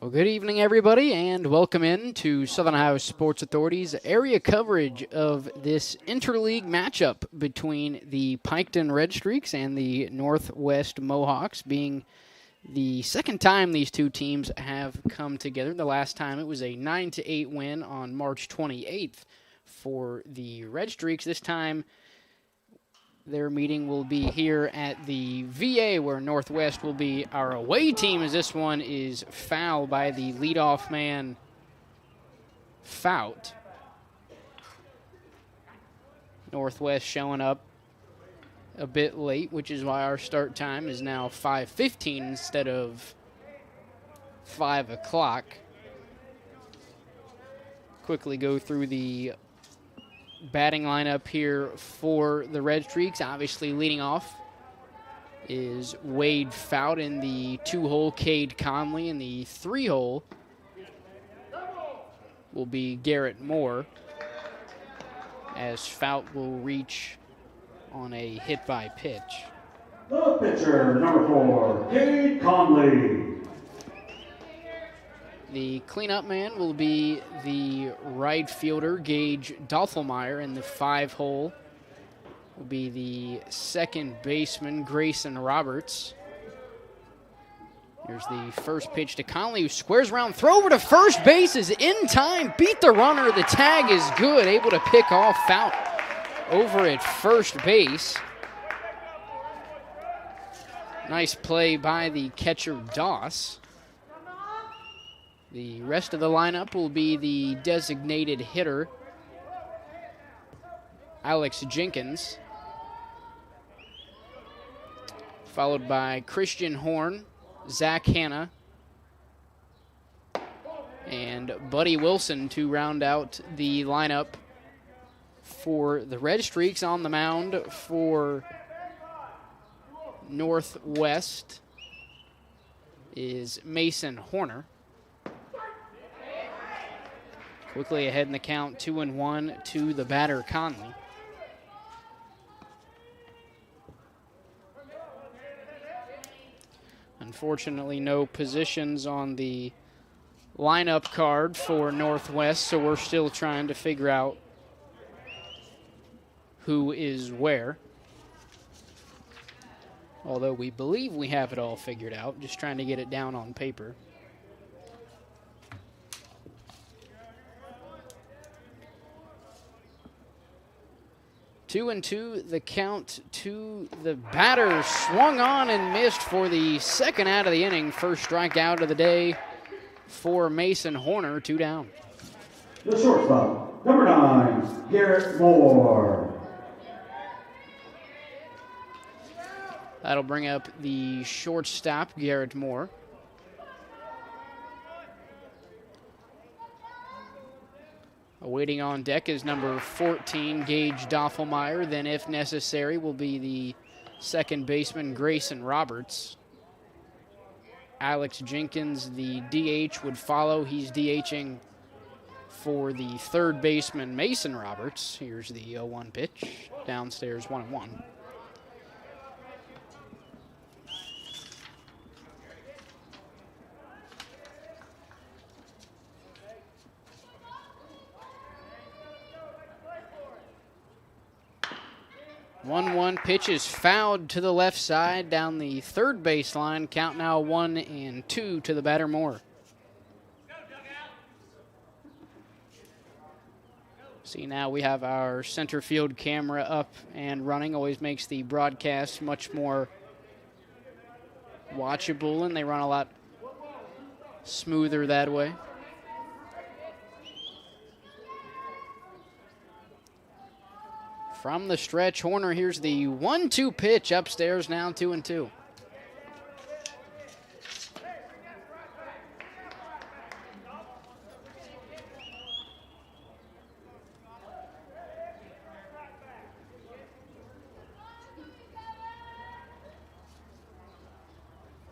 Well, good evening, everybody, and welcome in to Southern Ohio Sports Authority's area coverage of this interleague matchup between the Piketon Redstreaks and the Northwest Mohawks, being the second time these two teams have come together. The last time it was a 9-8 win on March 28th for the Redstreaks. This time their meeting will be here at the VA, where Northwest will be our away team, as this one is fouled by the leadoff man, Fout. Northwest showing up a bit late, which is why our start time is now 5:15 instead of 5 o'clock. Quickly go through the batting lineup here for the Redstreaks. Obviously leading off is Wade Fout in the 2-hole, Cade Conley in the 3-hole will be Garrett Moore, as Fout will reach on a hit by pitch. The pitcher, number 4, Cade Conley. The cleanup man will be the right fielder, Gage Doffelmeyer, in the 5-hole will be the second baseman, Grayson Roberts. Here's the first pitch to Conley, who squares around, throw over to first base, is in time, beat the runner, the tag is good, able to pick off Fout over at first base. Nice play by the catcher, Doss. The rest of the lineup will be the designated hitter, Alex Jenkins, followed by Christian Horn, Zach Hanna, and Buddy Wilson to round out the lineup for the Redstreaks. On the mound for Northwest is Mason Horner. Quickly ahead in the count, 2-1 to the batter, Conley. Unfortunately, no positions on the lineup card for Northwest, so we're still trying to figure out who is where. Although we believe we have it all figured out, just trying to get it down on paper. Two and two, the count to the batter. Swung on and missed for the second out of the inning. First strikeout of the day for Mason Horner, 2 down. The shortstop, number 9, Garrett Moore. That'll bring up the shortstop, Garrett Moore. Waiting on deck is number 14, Gage Doffelmeyer. Then, if necessary, will be the second baseman, Grayson Roberts. Alex Jenkins, the DH, would follow. He's DHing for the third baseman, Mason Roberts. Here's the 0-1 pitch. Downstairs, 1-1. 1-1 pitch is fouled to the left side down the third baseline. Count now 1-2 to the batter, Moore. See, now we have our center field camera up and running. Always makes the broadcast much more watchable, and they run a lot smoother that way. From the stretch, Horner, here's the 1-2 pitch upstairs, now 2-2.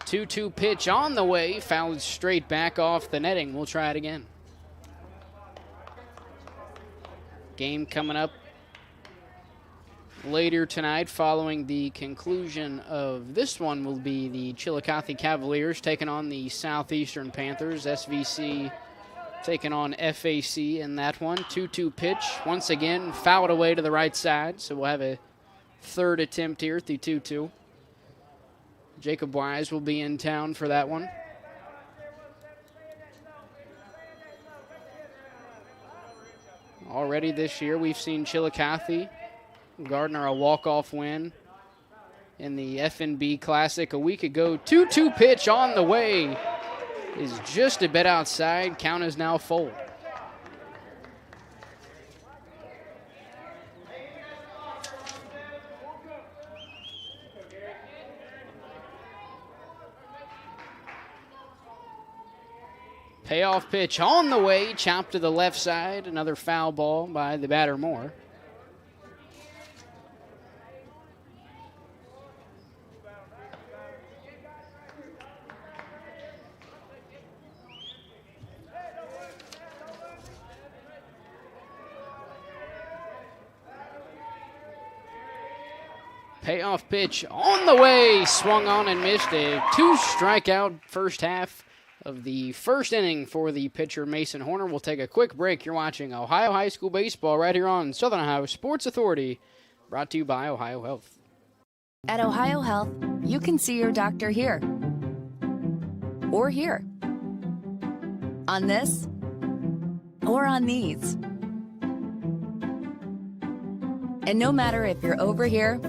Two-two pitch on the way, fouled straight back off the netting. We'll try it again. Game coming up Later tonight, following the conclusion of this one, will be the Chillicothe Cavaliers taking on the Southeastern Panthers. SVC taking on FAC in that one. 2-2 pitch. Once again, fouled away to the right side, so we'll have a third attempt here at the 2-2. Jacob Wise will be in town for that one. Already this year, we've seen Chillicothe Gardner a walk-off win in the FNB Classic a week ago. 2-2 pitch on the way is just a bit outside. Count is now full. Payoff pitch on the way, chopped to the left side. Another foul ball by the batter Moore. Payoff pitch on the way, swung on and missed. A 2-strikeout first half of the first inning for the pitcher Mason Horner. We'll take a quick break. You're watching Ohio High School Baseball right here on Southern Ohio Sports Authority, brought to you by OhioHealth. At OhioHealth, you can see your doctor here or here, on this or on these. And no matter if you're over here,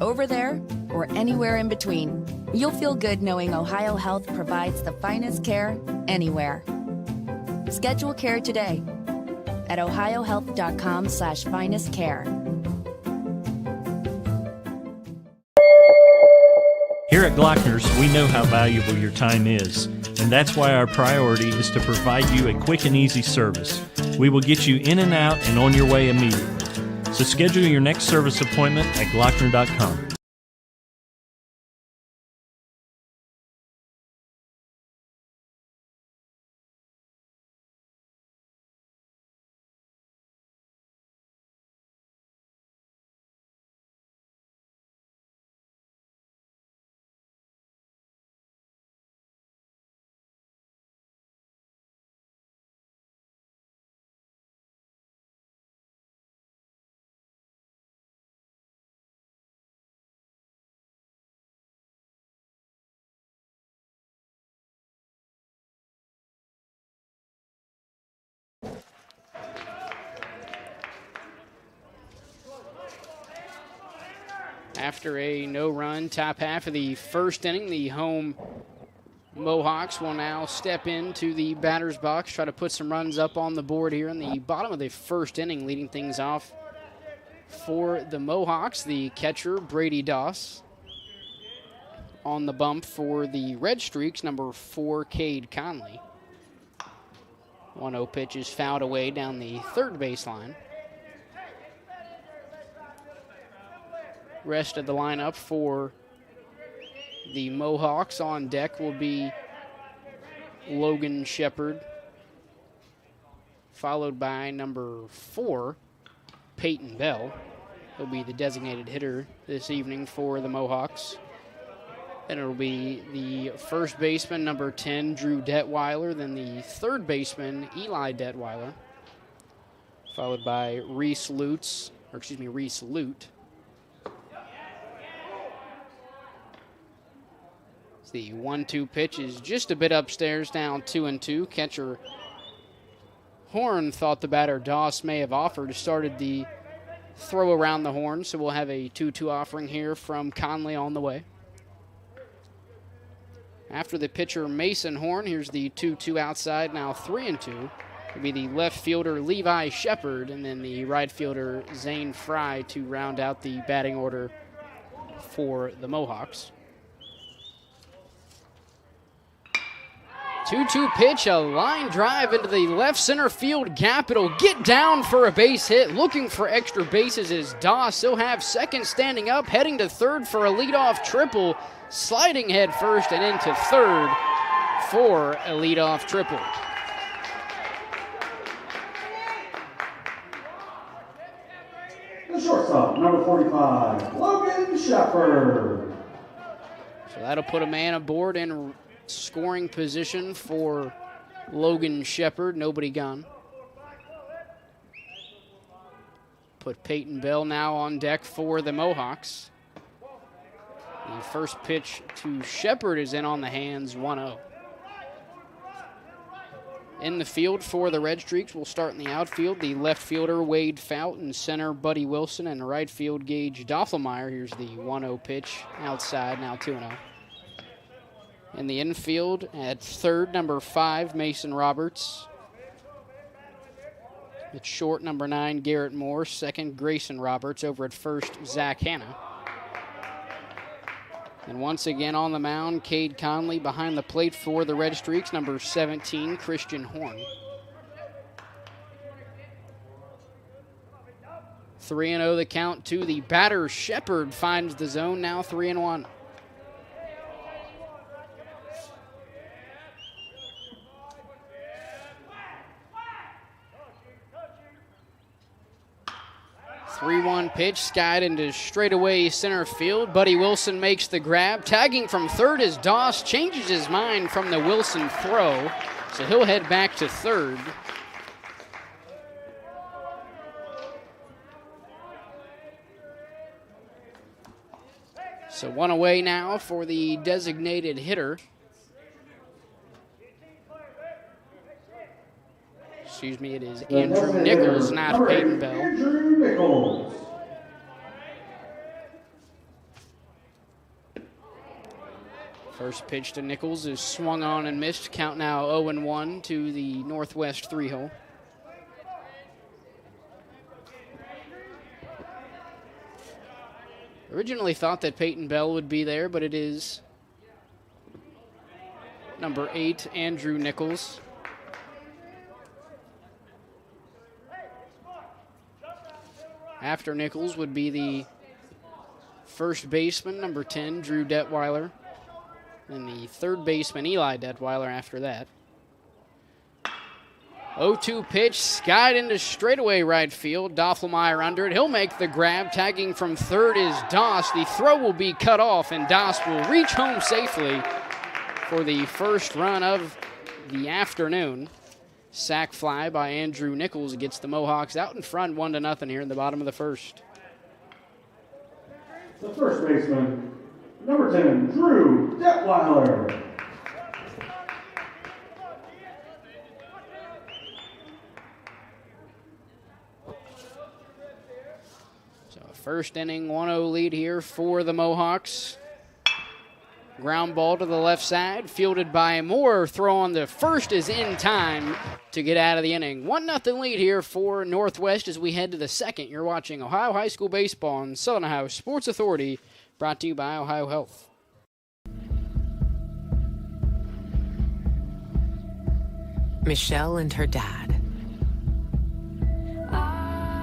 over there, or anywhere in between, you'll feel good knowing OhioHealth provides the finest care anywhere. Schedule care today at ohiohealth.com/finestcare. Here at Glockner's, we know how valuable your time is, and that's why our priority is to provide you a quick and easy service. We will get you in and out and on your way immediately. So schedule your next service appointment at Glockner.com. After a no-run top half of the first inning, the home Mohawks will now step into the batter's box, try to put some runs up on the board here in the bottom of the first inning, leading things off for the Mohawks. The catcher, Brady Doss. On the bump for the Redstreaks, number 4, Cade Conley. 1-0 pitch is fouled away down the third baseline. Rest of the lineup for the Mohawks on deck will be Logan Shepard, followed by number 4, Peyton Bell. He'll be the designated hitter this evening for the Mohawks. Then it'll be the first baseman, number 10, Drew Detweiler, then the third baseman, Eli Detweiler, followed by Reese Lute. The 1-2 pitch is just a bit upstairs, down 2-2. Catcher Horn thought the batter Doss may have offered, started the throw around the horn, so we'll have a 2-2 offering here from Conley on the way. After the pitcher Mason Horn, here's the 2-2 outside, now 3-2. It'll be the left fielder Levi Shepard and then the right fielder Zane Fry to round out the batting order for the Mohawks. 2-2 pitch, a line drive into the left center field gap. It'll get down for a base hit. Looking for extra bases is Doss. He'll have second standing up, heading to third for a leadoff triple. Sliding head first and into third for a leadoff triple. The shortstop, number 45, Logan Shepard. So that'll put a man aboard in scoring position for Logan Shepard. Nobody gone. Put Peyton Bell now on deck for the Mohawks. The first pitch to Shepard is in on the hands, 1-0. In the field for the Redstreaks, we'll start in the outfield. The left fielder, Wade Fountain, center, Buddy Wilson, and right field, Gage Doppelmayr. Here's the 1-0 pitch outside, now 2-0. In the infield, at third, number 5, Mason Roberts. At short, number 9, Garrett Moore. Second, Grayson Roberts. Over at first, Zach Hanna. And once again on the mound, Cade Conley. Behind the plate for the Redstreaks, number 17, Christian Horn. 3-0 the count to the batter. Shepard finds the zone, now 3-1. Pitch, skied into straightaway center field. Buddy Wilson makes the grab. Tagging from third is Doss. Changes his mind from the Wilson throw, so he'll head back to third. So one away now for the designated hitter. Excuse me, it is Andrew Nichols, not Peyton Bell. Andrew Nichols. First pitch to Nichols is swung on and missed. Count now 0-1 to the Northwest 3-hole. Originally thought that Peyton Bell would be there, but it is number 8, Andrew Nichols. After Nichols would be the first baseman, number 10, Drew Detweiler. And the third baseman, Eli Detweiler, after that. 0-2 pitch, skied into straightaway right field. Doppelmayr under it. He'll make the grab. Tagging from third is Doss. The throw will be cut off, and Doss will reach home safely for the first run of the afternoon. Sac fly by Andrew Nichols gets the Mohawks out in front 1-0 here in the bottom of the first. The first baseman, number 10, Drew Detweiler. So first inning 1-0 lead here for the Mohawks. Ground ball to the left side, fielded by Moore. Throw on the first is in time to get out of the inning. 1-0 lead here for Northwest as we head to the second. You're watching Ohio High School Baseball on Southern Ohio Sports Authority, brought to you by OhioHealth. Michelle and her dad.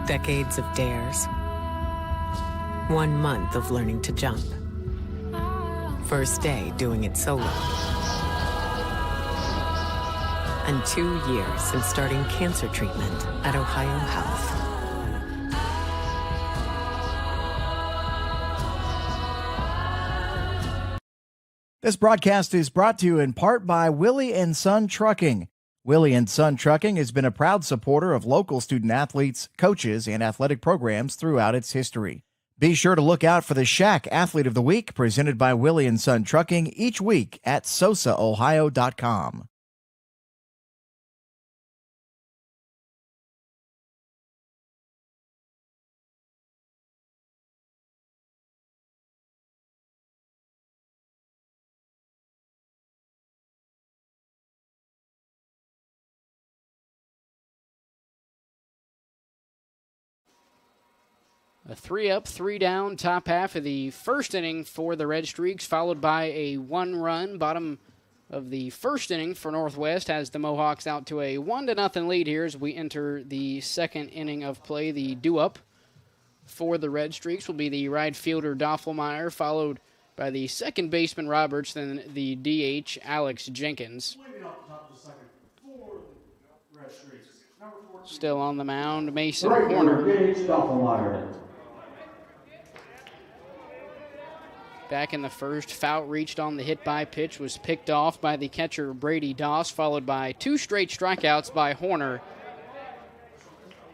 Decades of dares. 1 month of learning to jump. First day doing it solo. And 2 years since starting cancer treatment at OhioHealth. This broadcast is brought to you in part by Willie & Son Trucking. Willie & Son Trucking has been a proud supporter of local student-athletes, coaches, and athletic programs throughout its history. Be sure to look out for the Shack Athlete of the Week presented by Willie & Son Trucking each week at SOSAOhio.com. A 3-up, 3-down top half of the first inning for the Redstreaks, followed by a 1-run bottom of the first inning for Northwest, has the Mohawks out to a 1-0 lead here as we enter the second inning of play. The due-up for the Redstreaks will be the right fielder Doppelmayr, followed by the second baseman Roberts, then the DH Alex Jenkins. Still on the mound, Mason Right Horner. fielder, Gage Doppelmayr. back in the first. Fout reached on the hit by pitch, was picked off by the catcher Brady Doss, followed by 2 straight strikeouts by Horner.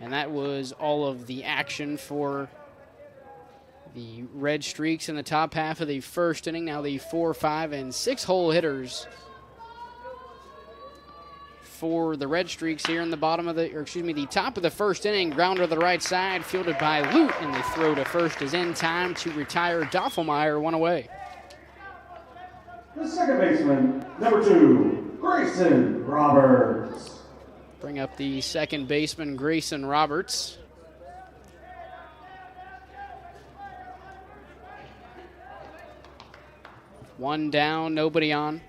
And that was all of the action for the Redstreaks in the top half of the first inning. Now the 4, 5, and 6 hole hitters for the Redstreaks here in the the top of the first inning. Grounder to the right side, fielded by Lute, and the throw to first is in time to retire Doffelmeyer, 1 away. The second baseman, number 2, Grayson Roberts. Bring up the second baseman, Grayson Roberts. One down, nobody on.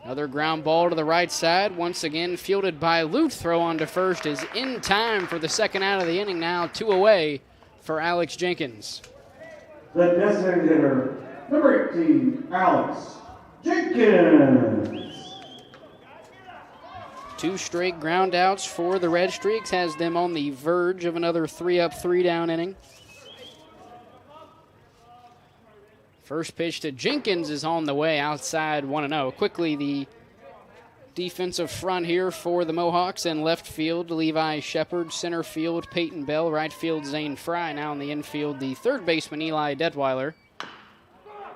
Another ground ball to the right side, once again fielded by Lute. Throw on to first is in time for the second out of the inning. Now 2 away for Alex Jenkins. The designated hitter, number 18, Alex Jenkins. 2 straight ground outs for the Redstreaks has them on the verge of another 3-up, 3-down inning. First pitch to Jenkins is on the way, outside 1-0. Quickly, the defensive front here for the Mohawks. In left field, Levi Shepard. Center field, Peyton Bell. Right field, Zane Fry. Now in the infield, the third baseman, Eli Detweiler.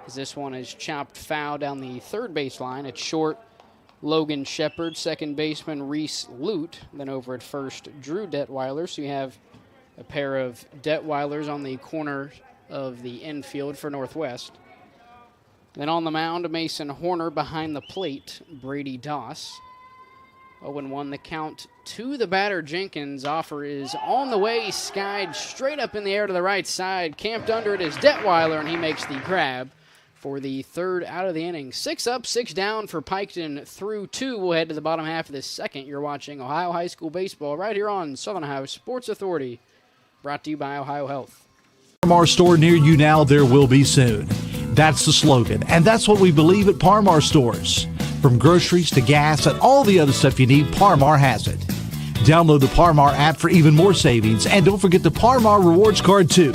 As this one is chopped foul down the third baseline. It's short, Logan Shepard. Second baseman, Reese Lute. Then over at first, Drew Detweiler. So you have a pair of Detweilers on the corner of the infield for Northwest. Then on the mound, Mason Horner. Behind the plate, Brady Doss. 0-1 the count to the batter, Jenkins. Offer is on the way, skied straight up in the air to the right side. Camped under it is Detweiler, and he makes the grab for the third out of the inning. 6 up, 6 down for Piketon through 2. We'll head to the bottom half of this second. You're watching Ohio High School Baseball right here on Southern Ohio Sports Authority, brought to you by OhioHealth. Parmar store near you now, there will be soon. That's the slogan, and that's what we believe at Parmar stores. From groceries to gas and all the other stuff you need, Parmar has it. Download the Parmar app for even more savings, and don't forget the Parmar Rewards Card too.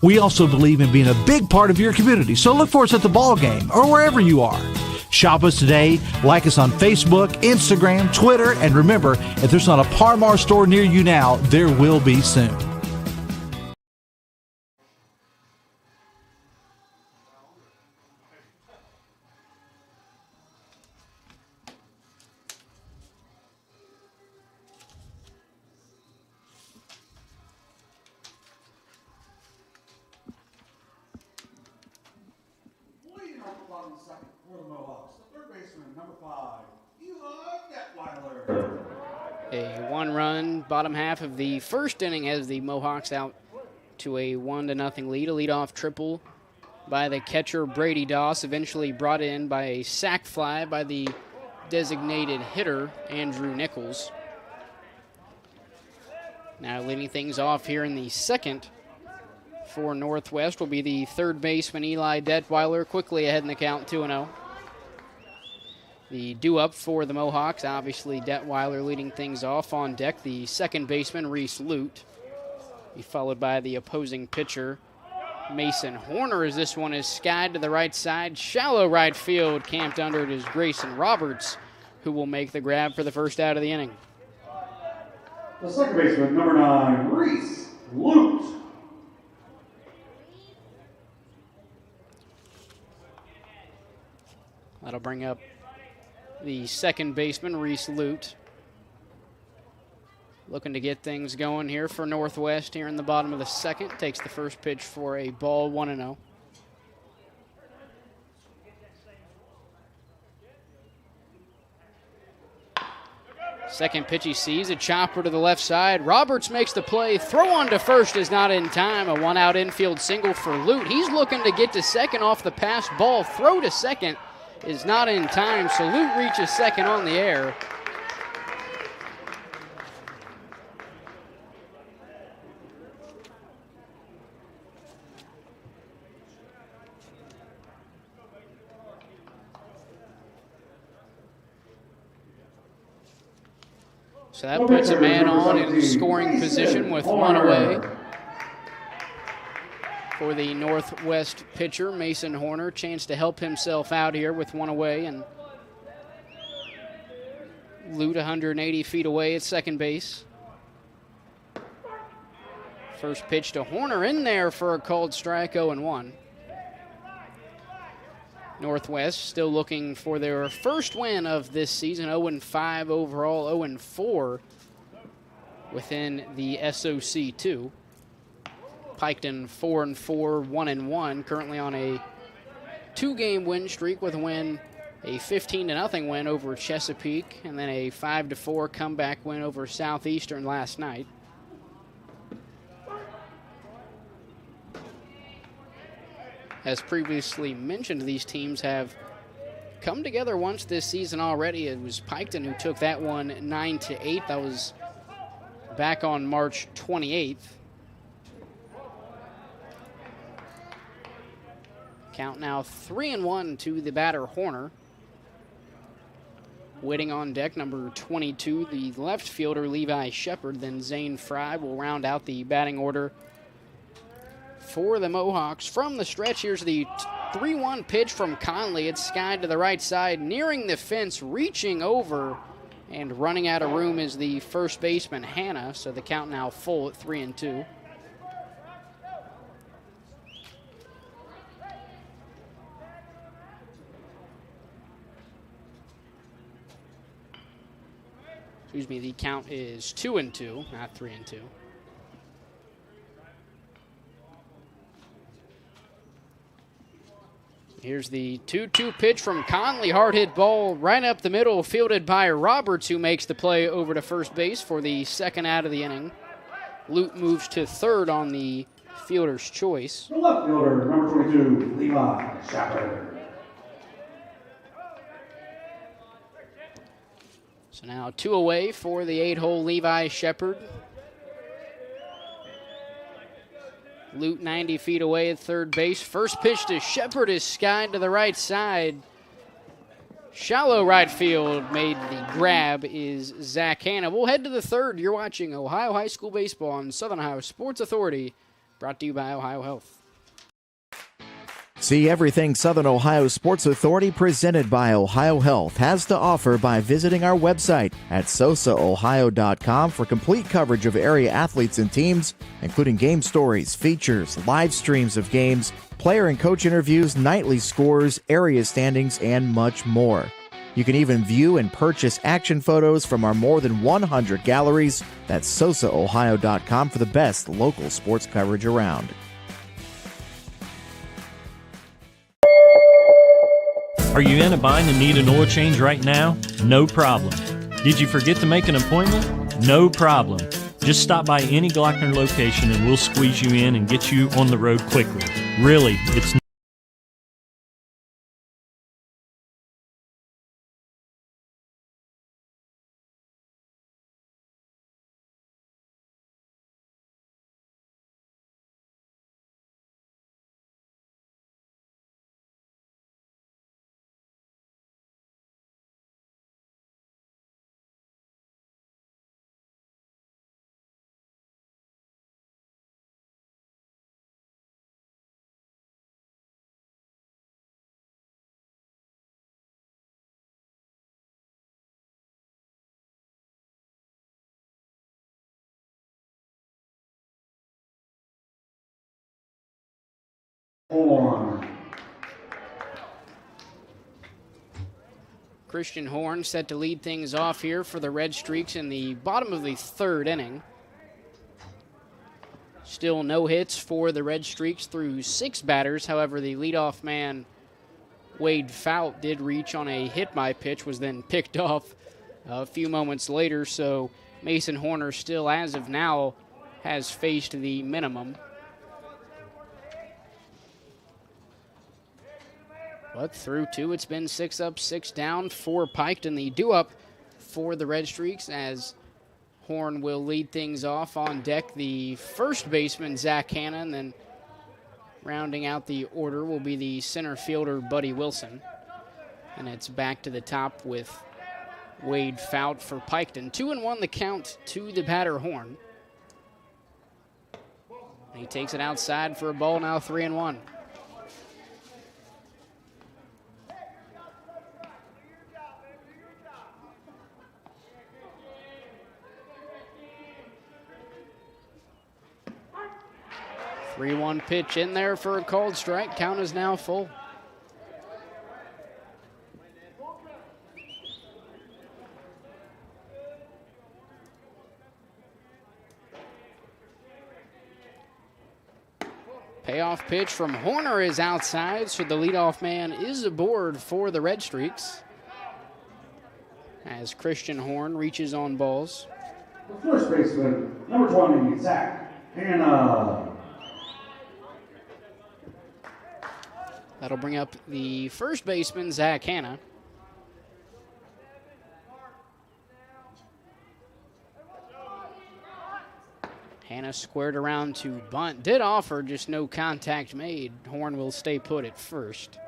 We also believe in being a big part of your community, so look for us at the ball game or wherever you are. Shop us today, like us on Facebook, Instagram, Twitter, and remember, if there's not a Parmar store near you now, there will be soon. For the Mohawks, the third baseman, number 5, Eli Detweiler. A 1-run bottom half of the first inning has the Mohawks out to a 1-0 lead. A leadoff triple by the catcher Brady Doss, eventually brought in by a sac fly by the designated hitter Andrew Nichols. Now leading things off here in the second for Northwest will be the third baseman Eli Detweiler, quickly ahead in the count, 2-0. The due-up for the Mohawks, obviously Detweiler leading things off. On deck, the second baseman Reese Lute, be followed by the opposing pitcher Mason Horner, as this one is skied to the right side. Shallow right field, camped under it is Grayson Roberts, who will make the grab for the first out of the inning. The second baseman, number 9, Reese Lute. That'll bring up the second baseman, Reese Lute. Looking to get things going here for Northwest here in the bottom of the second. Takes the first pitch for a ball, 1-0. Second pitch he sees, a chopper to the left side. Roberts makes the play. Throw on to first is not in time. A 1-out infield single for Lute. He's looking to get to second off the pass ball. Throw to second is not in time, so Lute reaches second on the air. So that puts a man on in scoring position with 1 away. for the Northwest pitcher, Mason Horner. Chance to help himself out here with one away and Lute 180 feet away at second base. First pitch to Horner in there for a called strike, 0-1. Northwest still looking for their first win of this season, 0-5 overall, 0-4 within the SOC 2. Piketon 4-4, 1-1, currently on a 2-game win streak with a win, a 15-0 win over Chesapeake, and then a 5-4 comeback win over Southeastern last night. As previously mentioned, these teams have come together once this season already. It was Piketon who took that one 9-8. That was back on March 28th. Count now 3-1 to the batter, Horner. Waiting on deck, number 22, the left fielder, Levi Shepard. Then Zane Fry will round out the batting order for the Mohawks. From the stretch, here's the 3-1 pitch from Conley. It's skied to the right side, nearing the fence, reaching over, and running out of room is the first baseman, Hannah. So the count now full at 3-2. Excuse me, the count is 2-2, not 3-2. Here's the 2-2 pitch from Conley. Hard hit ball right up the middle, fielded by Roberts, who makes the play over to first base for the second out of the inning. Lute moves to third on the fielder's choice. The left fielder, number 22, Levi Shepard. So now 2 away for the 8-hole Levi Shepard. Lute 90 feet away at third base. First pitch to Shepard is skied to the right side. Shallow right field made the grab is Zach Hanna. We'll head to the third. You're watching Ohio High School Baseball on Southern Ohio Sports Authority, brought to you by OhioHealth. See everything Southern Ohio Sports Authority presented by OhioHealth has to offer by visiting our website at SOSAOhio.com for complete coverage of area athletes and teams, including game stories, features, live streams of games, player and coach interviews, nightly scores, area standings, and much more. You can even view and purchase action photos from our more than 100 galleries. That's SOSAOhio.com for the best local sports coverage around. Are you in a bind and need an oil change right now? No problem. Did you forget to make an appointment? No problem. Just stop by any Glockner location and we'll squeeze you in and get you on the road quickly. Really, it's Horn. Christian Horn set to lead things off here for the Redstreaks in the bottom of the third inning. Still no hits for the Redstreaks through 6 batters. However, the leadoff man, Wade Fout, did reach on a hit-by pitch, was then picked off a few moments later. So Mason Horner still, as of now, has faced the minimum. But through 2, it's been 6 up, 6 down for Piketon. The due-up for the Redstreaks as Horn will lead things off. On deck, the first baseman, Zach Hanna, and then rounding out the order will be the center fielder, Buddy Wilson. And it's back to the top with Wade Fout for Piketon. 2-1 the count to the batter, Horn. He takes it outside for a ball, now 3-1. Three-one pitch in there for a called strike. Count is now full. Payoff pitch from Horner is outside, so the leadoff man is aboard for the Redstreaks as Christian Horn reaches on balls. The first baseman, number 20, Zach Hannah. That'll bring up the first baseman, Zach Hanna. Hanna squared around to bunt. Did offer, just no contact made. Horn will stay put at first.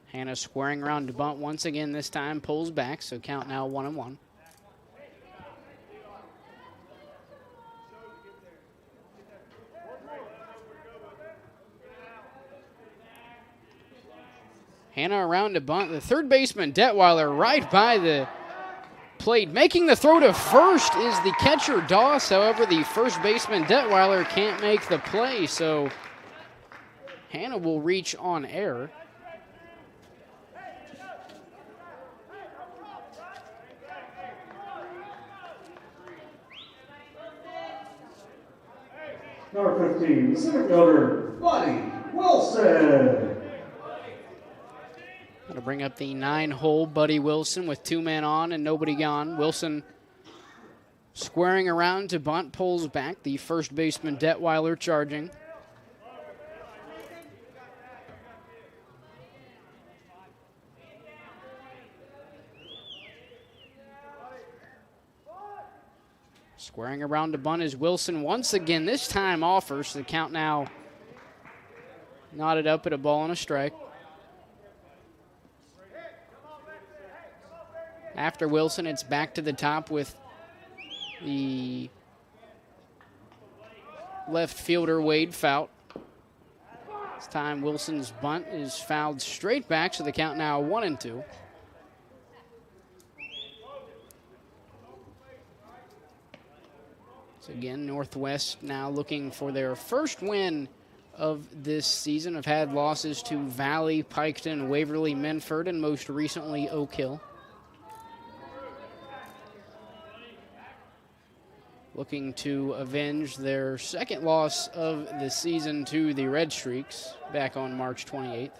Hanna squaring around to bunt once again, this time pulls back, so count now 1-1. Hanna around to bunt. The third baseman, Detweiler, right by the plate. Making the throw to first is the catcher, Doss. However, the first baseman, Detweiler, can't make the play, so Hanna will reach on error. Number 15, the center fielder, Buddy Wilson. Going to bring up the 9-hole Buddy Wilson with 2 men on and nobody gone. Wilson squaring around to bunt, pulls back. The first baseman, Detweiler, charging. Squaring around to bunt is Wilson once again. This time offers. The count now knotted up at a ball and a strike. After Wilson, it's back to the top with the left fielder, Wade Fout. This time Wilson's bunt is fouled straight back, so the count now 1-2. So again, Northwest now looking for their first win of this season. Have had losses to Valley, Piketon, Waverly, Menford, and most recently Oak Hill. Looking to avenge their second loss of the season to the Redstreaks back on March 28th.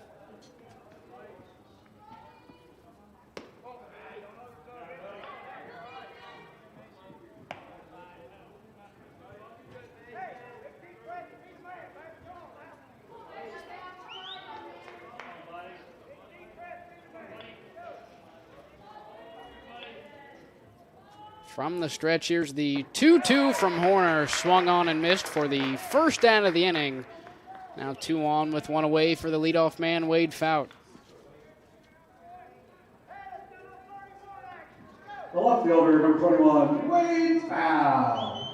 From the stretch, here's the 2-2 from Horner. Swung on and missed for the first out of the inning. Now 2 on with 1 away for the leadoff man, Wade Fout. The left fielder, number 21, Wade Fout.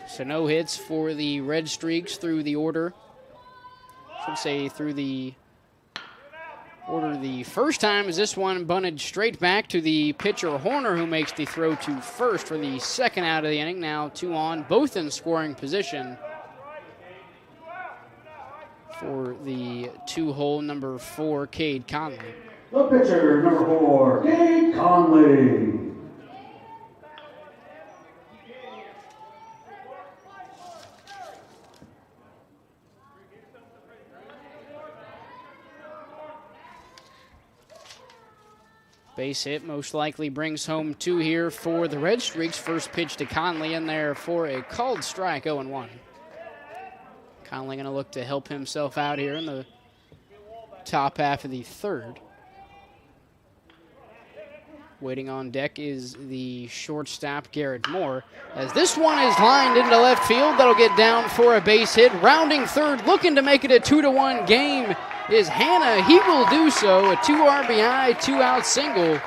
So no hits for the Redstreaks through the order. Should say through the order the first time, as this one bunted straight back to the pitcher Horner, who makes the throw to first for the second out of the inning. Now 2 on, both in scoring position for the 2-hole number 4, Cade Conley. The pitcher, number 4, Cade Conley. Base hit most likely brings home 2 here for the Redstreaks. First pitch to Conley in there for a called strike, 0-1. Conley going to look to help himself out here in the top half of the third. Waiting on deck is the shortstop, Garrett Moore, as this one is lined into left field. That'll get down for a base hit. Rounding third, looking to make it a 2-1 game is Hannah. He will do so. A 2 RBI, 2-out single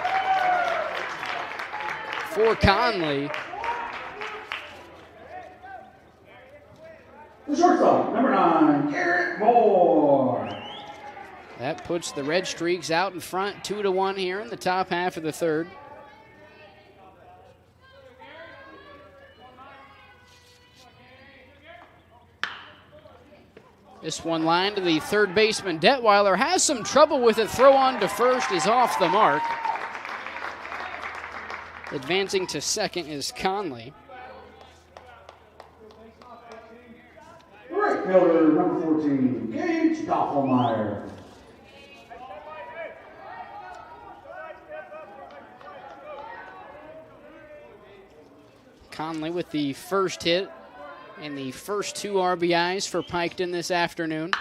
for Conley. The shortstop, number 9, Garrett Moore. That puts the Redstreaks out in front, 2-1 here in the top half of the third. This one line to the third baseman. Detweiler has some trouble with it. Throw on to first is off the mark. Advancing to second is Conley. Right fielder, number 14, Gage Doppelmayr. Conley with the first hit and the first 2 RBIs for Piketon this afternoon.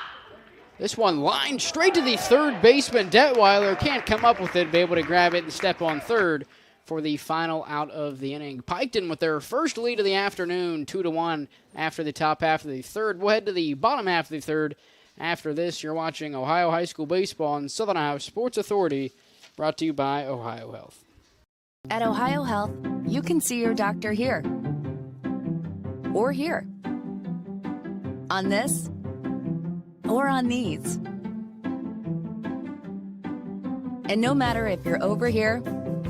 This one lined straight to the third baseman. Detweiler can't come up with it, be able to grab it and step on third for the final out of the inning. Piketon with their first lead of the afternoon, 2-1 after the top half of the third. We'll head to the bottom half of the third. After this, you're watching Ohio High School Baseball on Southern Ohio Sports Authority, brought to you by OhioHealth. At OhioHealth, you can see your doctor here or here, on this or on these. And no matter if you're over here,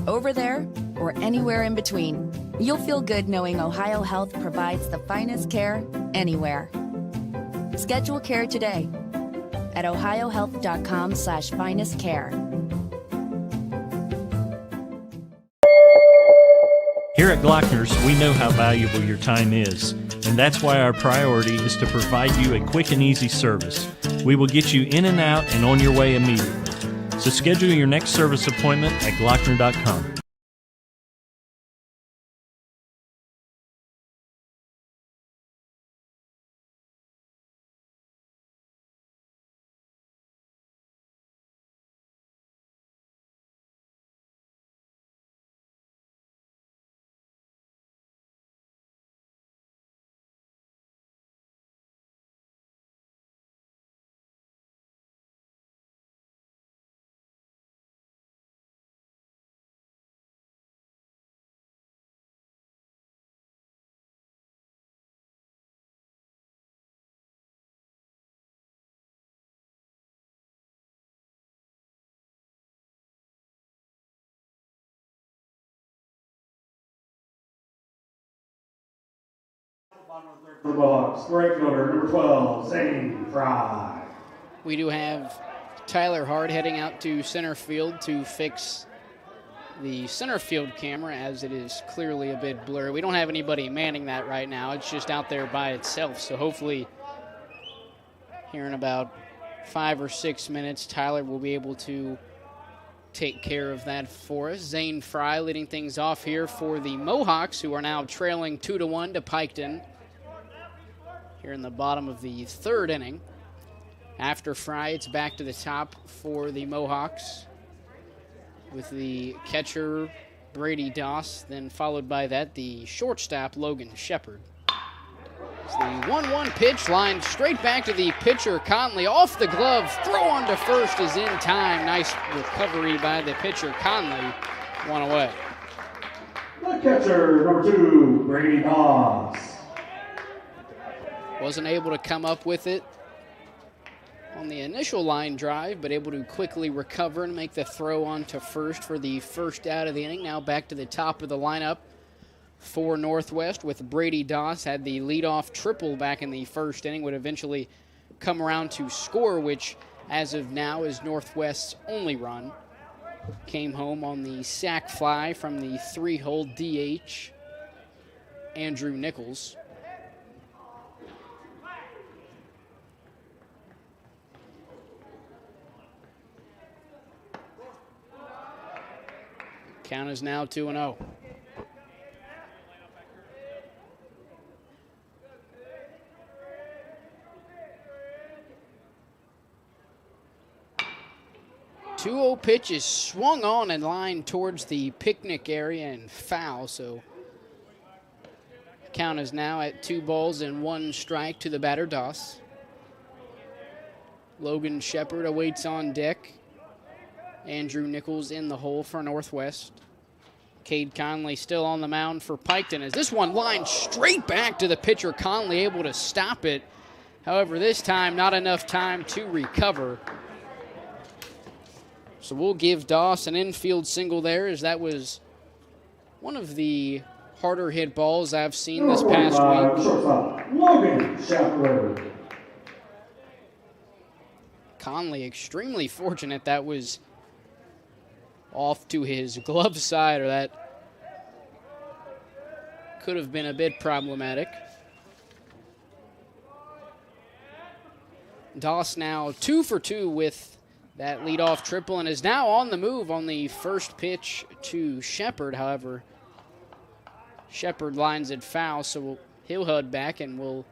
over there, or anywhere in between, you'll feel good knowing OhioHealth provides the finest care anywhere. Schedule care today at ohiohealth.com/finestcare. Here at Glockner's, we know how valuable your time is, and that's why our priority is to provide you a quick and easy service. We will get you in and out and on your way immediately. So schedule your next service appointment at Glockner.com. For the Mohawks, right fielder, number 12, Zane Fry. We do have Tyler Hard heading out to center field to fix the center field camera, as it is clearly a bit blurry. We don't have anybody manning that right now. It's just out there by itself. So hopefully here in about 5 or 6 minutes, Tyler will be able to take care of that for us. Zane Fry leading things off here for the Mohawks, who are now trailing 2-1 to Piketon here in the bottom of the third inning. After Fry, it's back to the top for the Mohawks with the catcher Brady Doss, then followed by that the shortstop Logan Shepard. It's the 1-1 pitch lined straight back to the pitcher Conley. Off the glove, throw on to first is in time. Nice recovery by the pitcher Conley. One away. The catcher, number 2, Brady Doss. Wasn't able to come up with it on the initial line drive, but able to quickly recover and make the throw on to first for the first out of the inning. Now back to the top of the lineup for Northwest with Brady Doss. Had the leadoff triple back in the first inning, would eventually come around to score, which as of now is Northwest's only run. Came home on the sac fly from the 3-hole DH, Andrew Nichols. Count is now 2-0. 2-0 pitch is swung on and lined towards the picnic area and foul, so count is now at 2-1 strike to the batter, Doss. Logan Shepard awaits on deck. Andrew Nichols in the hole for Northwest. Cade Conley still on the mound for Piketon as this one lined straight back to the pitcher. Conley able to stop it. However, this time not enough time to recover. So we'll give Doss an infield single there, as that was one of the harder hit balls I've seen this past week. Shortstop, Logan Shepard. Conley extremely fortunate that was off to his glove side, or that could have been a bit problematic. Doss now 2 for 2 with that leadoff triple and is now on the move on the first pitch to Shepard. However, Shepard lines it foul, so he'll head back and we'll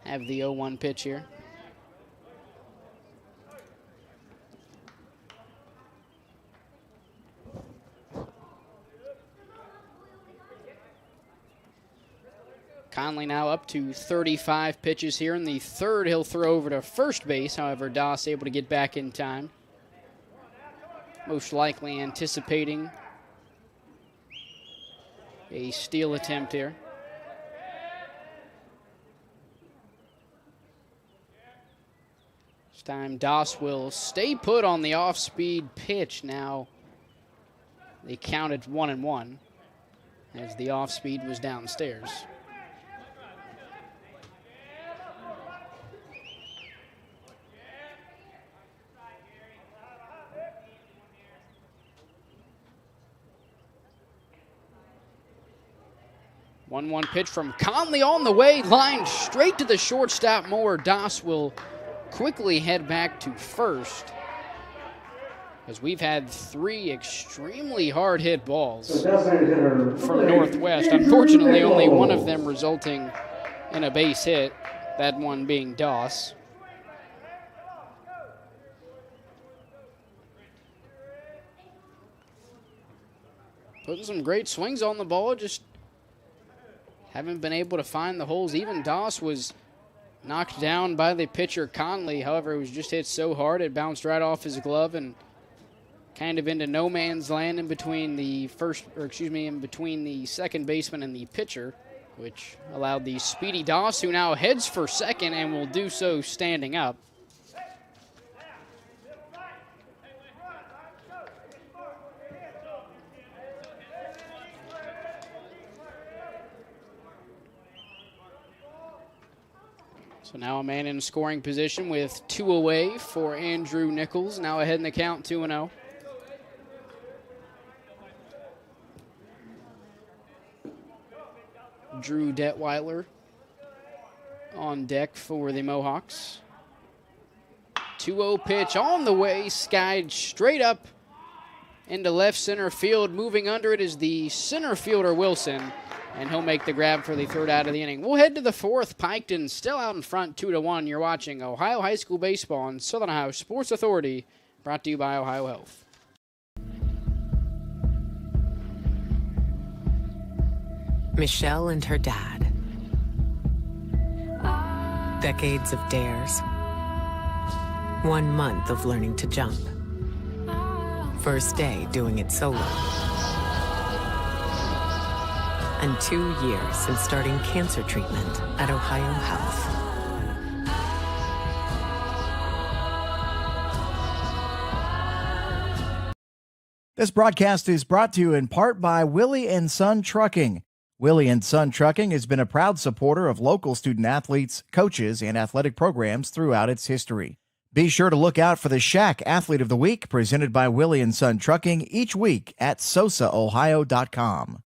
have the 0-1 pitch here. Conley now up to 35 pitches here. In the third, he'll throw over to first base. However, Doss able to get back in time. Most likely anticipating a steal attempt here. This time, Doss will stay put on the off-speed pitch. Now, they counted 1-1 as the off-speed was downstairs. One pitch from Conley on the way, lined straight to the shortstop Moore. Doss will quickly head back to first, as we've had 3 extremely hard hit balls from Northwest. Unfortunately, only one of them resulting in a base hit, that one being Doss. Putting some great swings on the ball, just haven't been able to find the holes. Even Doss was knocked down by the pitcher Conley. However, it was just hit so hard it bounced right off his glove and kind of into no man's land in between the second baseman and the pitcher, which allowed the speedy Doss, who now heads for second and will do so standing up. So now a man in scoring position with 2 away for Andrew Nichols. Now ahead in the count, 2-0. Drew Detweiler on deck for the Mohawks. 2-0 pitch on the way, skied straight up into left center field. Moving under it is the center fielder Wilson, and he'll make the grab for the third out of the inning. We'll head to the fourth. Piketon still out in front, 2-1. You're watching Ohio High School Baseball on Southern Ohio Sports Authority, brought to you by OhioHealth. Michelle and her dad. Decades of dares. 1 month of learning to jump. First day doing it solo. And 2 years since starting cancer treatment at OhioHealth. This broadcast is brought to you in part by Willie and Son Trucking. Willie and Son Trucking has been a proud supporter of local student athletes, coaches, and athletic programs throughout its history. Be sure to look out for the Shack Athlete of the Week presented by Willie and Son Trucking each week at SOSAOhio.com.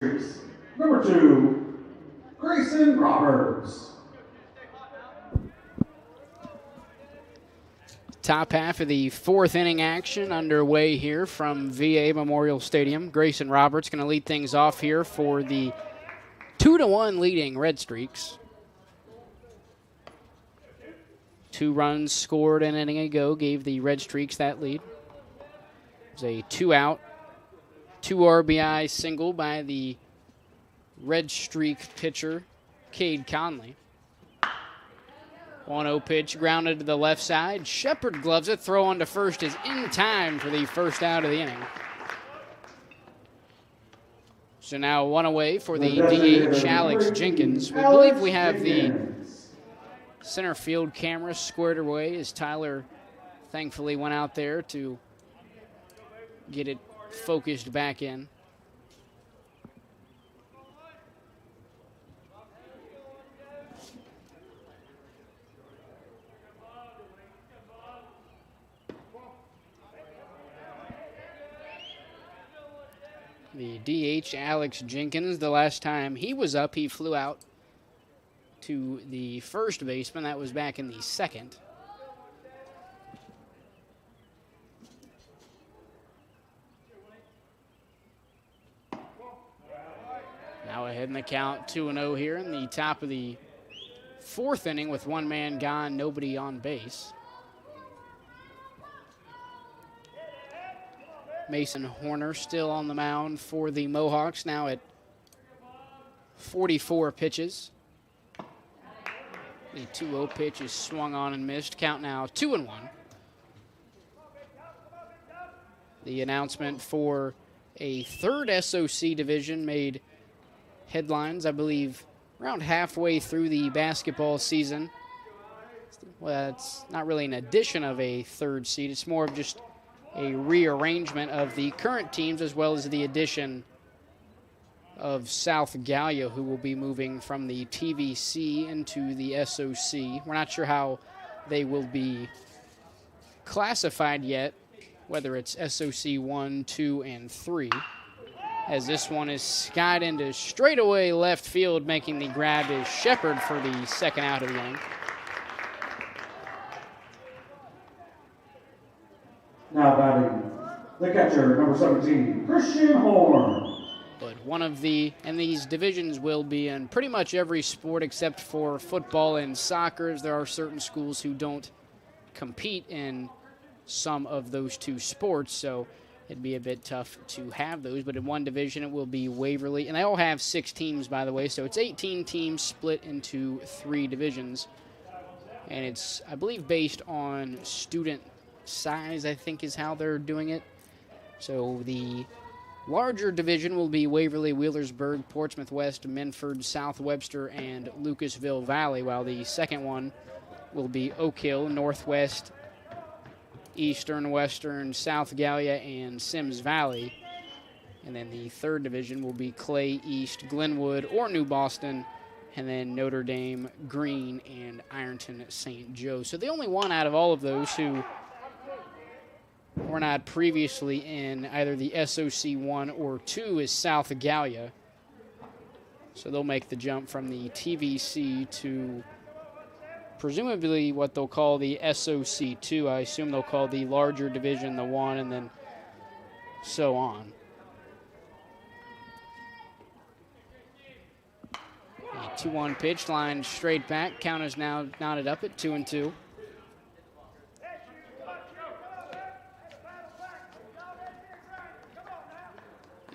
Number 2, Grayson Roberts. Top half of the fourth inning action underway here from VA Memorial Stadium. Grayson Roberts going to lead things off here for the 2-1 leading Redstreaks. 2 runs scored an inning ago gave the Redstreaks that lead. It was a 2-out, 2 RBI single by the Redstreak pitcher, Cade Conley. 1-0 pitch grounded to the left side. Shepard gloves it. Throw on to first is in time for the first out of the inning. So now 1 away for the DH, Alex Jenkins. We believe we have the center field camera squared away as Tyler thankfully went out there to get it focused back in. The DH, Alex Jenkins, the last time he was up, he flew out to the first baseman. That was back in the second. Now ahead in the count, 2-0 here in the top of the fourth inning with 1 man gone, nobody on base. Mason Horner still on the mound for the Mohawks, now at 44 pitches. The 2-0 pitch is swung on and missed. Count now 2-1. The announcement for a third SOC division made headlines, I believe, around halfway through the basketball season. Well, it's not really an addition of a third seed. It's more of just a rearrangement of the current teams as well as the addition of South Gallia, who will be moving from the TVC into the SOC. We're not sure how they will be classified yet, whether it's SOC 1, 2, and 3, as this one is skied into straightaway left field, making the grab is Shepard for the second out of the inning. Now batting, the catcher, number 17, Christian Horn. But one of the, and these divisions will be in pretty much every sport except for football and soccer, as there are certain schools who don't compete in some of those 2 sports, so it'd be a bit tough to have those. But in one division, it will be Waverly, and they all have 6 teams, by the way, so it's 18 teams split into 3 divisions. And it's, I believe, based on student size, I think, is how they're doing it. So the larger division will be Waverly, Wheelersburg, Portsmouth West, Minford, South Webster, and Lucasville Valley, while the second one will be Oak Hill, Northwest, Eastern, Western, South Gallia, and Sims Valley. And then the third division will be Clay, East, Glenwood, or New Boston, and then Notre Dame, Greene, and Ironton St. Joe. So the only one out of all of those who were not previously in either the SOC 1 or 2 is South Gallia. So they'll make the jump from the TVC to presumably what they'll call the SOC 2. I assume they'll call the larger division the 1, and then so on. The 2-1 pitch, line straight back. Count is now knotted up at 2-2.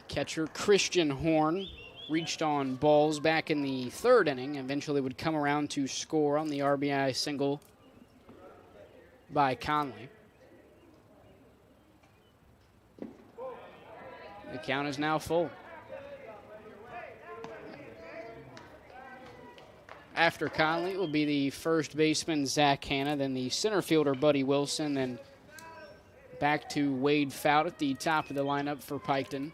Catcher Christian Horn reached on balls back in the third inning. Eventually would come around to score on the RBI single by Conley. The count is now full. After Conley, it will be the first baseman, Zach Hanna, then the center fielder, Buddy Wilson, then back to Wade Fout at the top of the lineup for Piketon.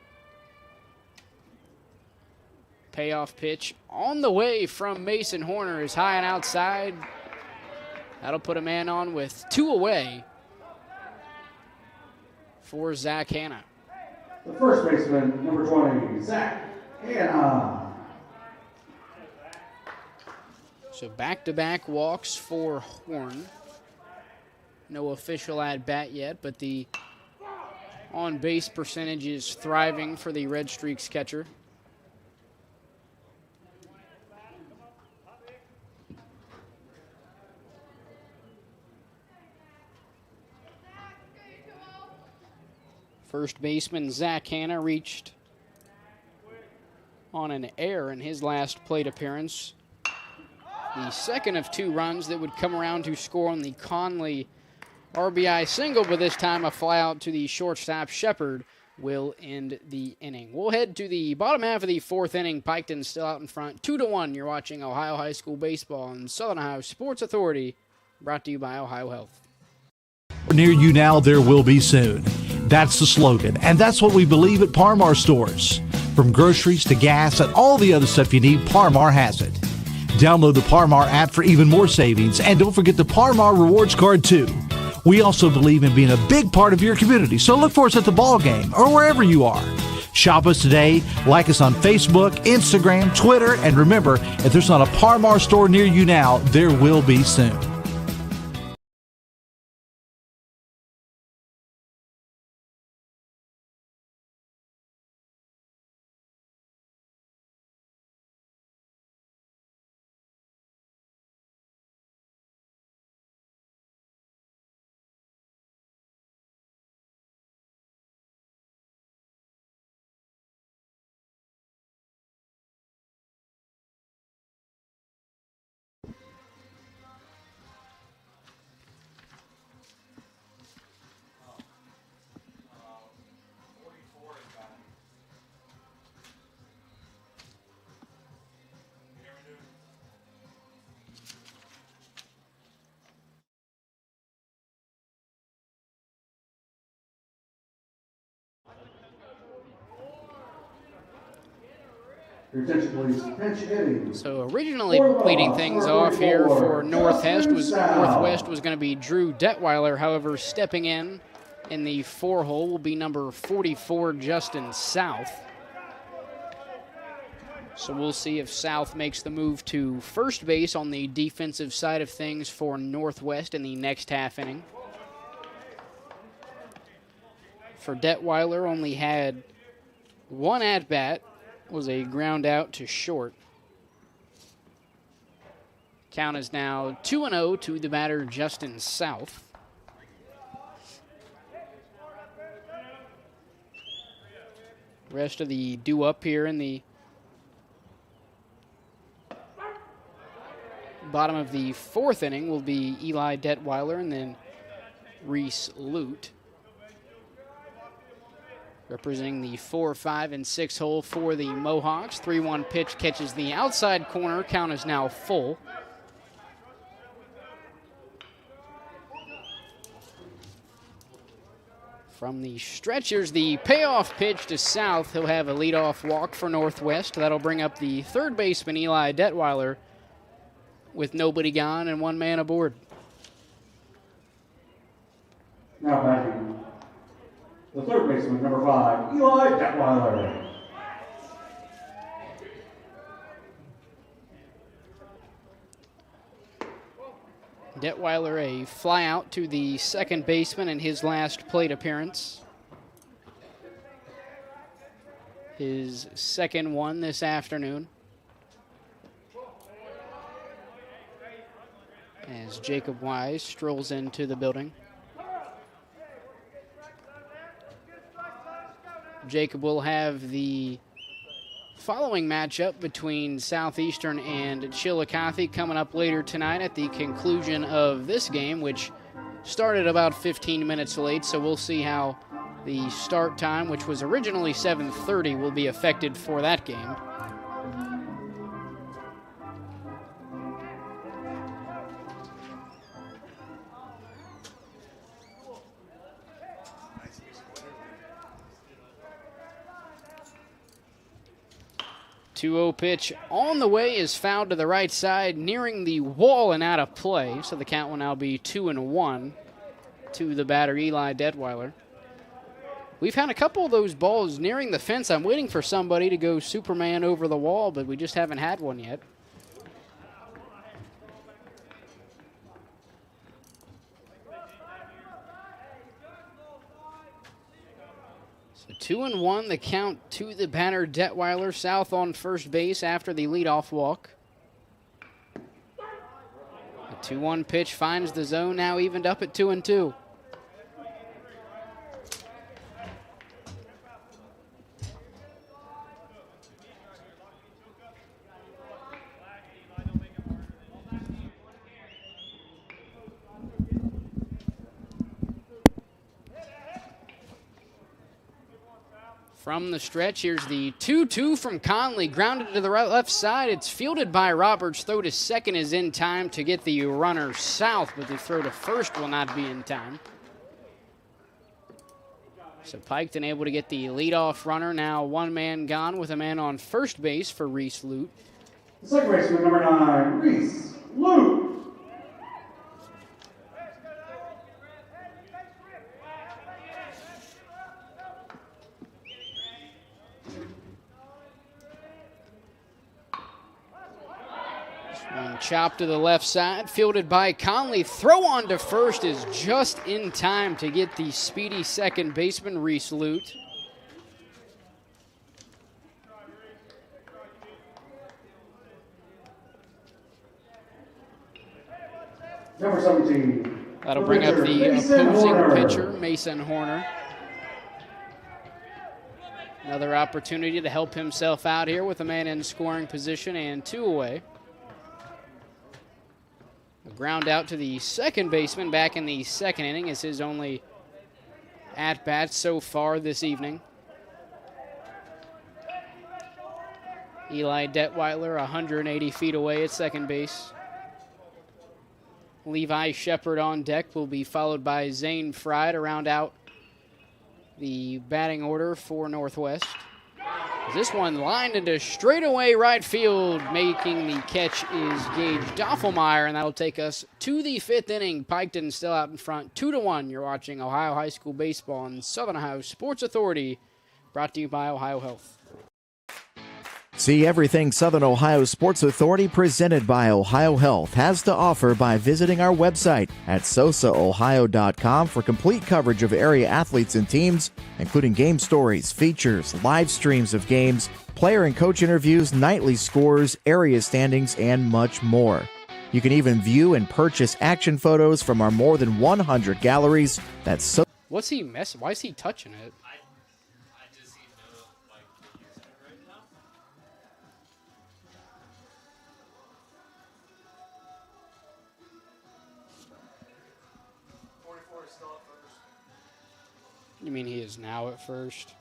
Payoff pitch on the way from Mason Horner is high and outside. That'll put a man on with 2 away for Zach Hanna. The first baseman, number 20, Zach Hannah. So back-to-back walks for Horn. No official at-bat yet, but the on-base percentage is thriving for the Redstreaks catcher. First baseman Zach Hanna reached on an error in his last plate appearance. The second of 2 runs that would come around to score on the Conley RBI single, but this time a fly out to the shortstop Shepard will end the inning. We'll head to the bottom half of the 4th inning. Piketon still out in front, 2-1. You're watching Ohio High School Baseball on Southern Ohio Sports Authority, brought to you by OhioHealth. Near you now, there will be soon. That's the slogan, and that's what we believe at Parmar Stores. From groceries to gas and all the other stuff you need, Parmar has it. Download the Parmar app for even more savings, and don't forget the Parmar Rewards Card, too. We also believe in being a big part of your community, so look for us at the ball game or wherever you are. Shop us today, like us on Facebook, Instagram, Twitter, and remember, if there's not a Parmar store near you now, there will be soon. Your attention, please. Pinch hitting. So originally leading things off here for Northwest was going to be Drew Detweiler. However, stepping in the 4 hole will be number 44, Justin South. So we'll see if South makes the move to first base on the defensive side of things for Northwest in the next half inning. For Detweiler, only had 1 at-bat. Was a ground out to short. Count is now 2-0 to the batter, Justin South. Rest of the due-up here in the bottom of the 4th inning will be Eli Detweiler and then Reese Lute. Representing the 4, 5, and 6 hole for the Mohawks. 3-1 pitch catches the outside corner. Count is now full. From the stretchers, the payoff pitch to South. He'll have a leadoff walk for Northwest. That'll bring up the 3rd baseman, Eli Detweiler, with nobody gone and 1 man aboard. Now batting. The 3rd baseman, number 5, Eli Detweiler. Detweiler a fly out to the 2nd baseman in his last plate appearance. His 2nd one this afternoon. As Jacob Wise strolls into the building. Jacob will have the following matchup between Southeastern and Chillicothe coming up later tonight at the conclusion of this game, which started about 15 minutes late, so we'll see how the start time, which was originally 7:30, will be affected for that game. Two-0 pitch on the way is fouled to the right side, nearing the wall and out of play. So the count will now be 2-1 to the batter, Eli Detweiler. We've had a couple of those balls nearing the fence. I'm waiting for somebody to go Superman over the wall, but we just haven't had one yet. So 2-1, the count to the batter, Detweiler. South on first base after the leadoff walk. The 2-1 pitch finds the zone, now evened up at 2-2. From the stretch, here's the 2-2 from Conley. Grounded to the left side. It's fielded by Roberts. Throw to second is in time to get the runner south, but the throw to first will not be in time. So Piketon able to get the leadoff runner. Now one man gone with a man on first base for Reese Lute. Second baseman, number 9, Reese Lute. And chopped to the left side, fielded by Conley. Throw on to first is just in time to get the speedy second baseman, Reese Lute. Number 17. That'll bring up the opposing pitcher, Mason Horner. Another opportunity to help himself out here with a man in scoring position and 2 away. A ground out to the second baseman back in the second inning is his only at-bat so far this evening. Eli Detweiler 180 feet away at second base. Levi Shepard on deck will be followed by Zane Fry to round out the batting order for Northwest. This one lined into straightaway right field. Making the catch is Gage Doffelmeyer, and that'll take us to the 5th inning. Piketon still out in front, 2-1. You're watching Ohio High School Baseball on Southern Ohio Sports Authority, brought to you by OhioHealth. See everything Southern Ohio Sports Authority presented by OhioHealth has to offer by visiting our website at sosaohio.com for complete coverage of area athletes and teams, including game stories, features, live streams of games, player and coach interviews, nightly scores, area standings, and much more. You can even view and purchase action photos from our more than 100 galleries. That's so. What's he messing? Why is he touching it? You mean he is now at first?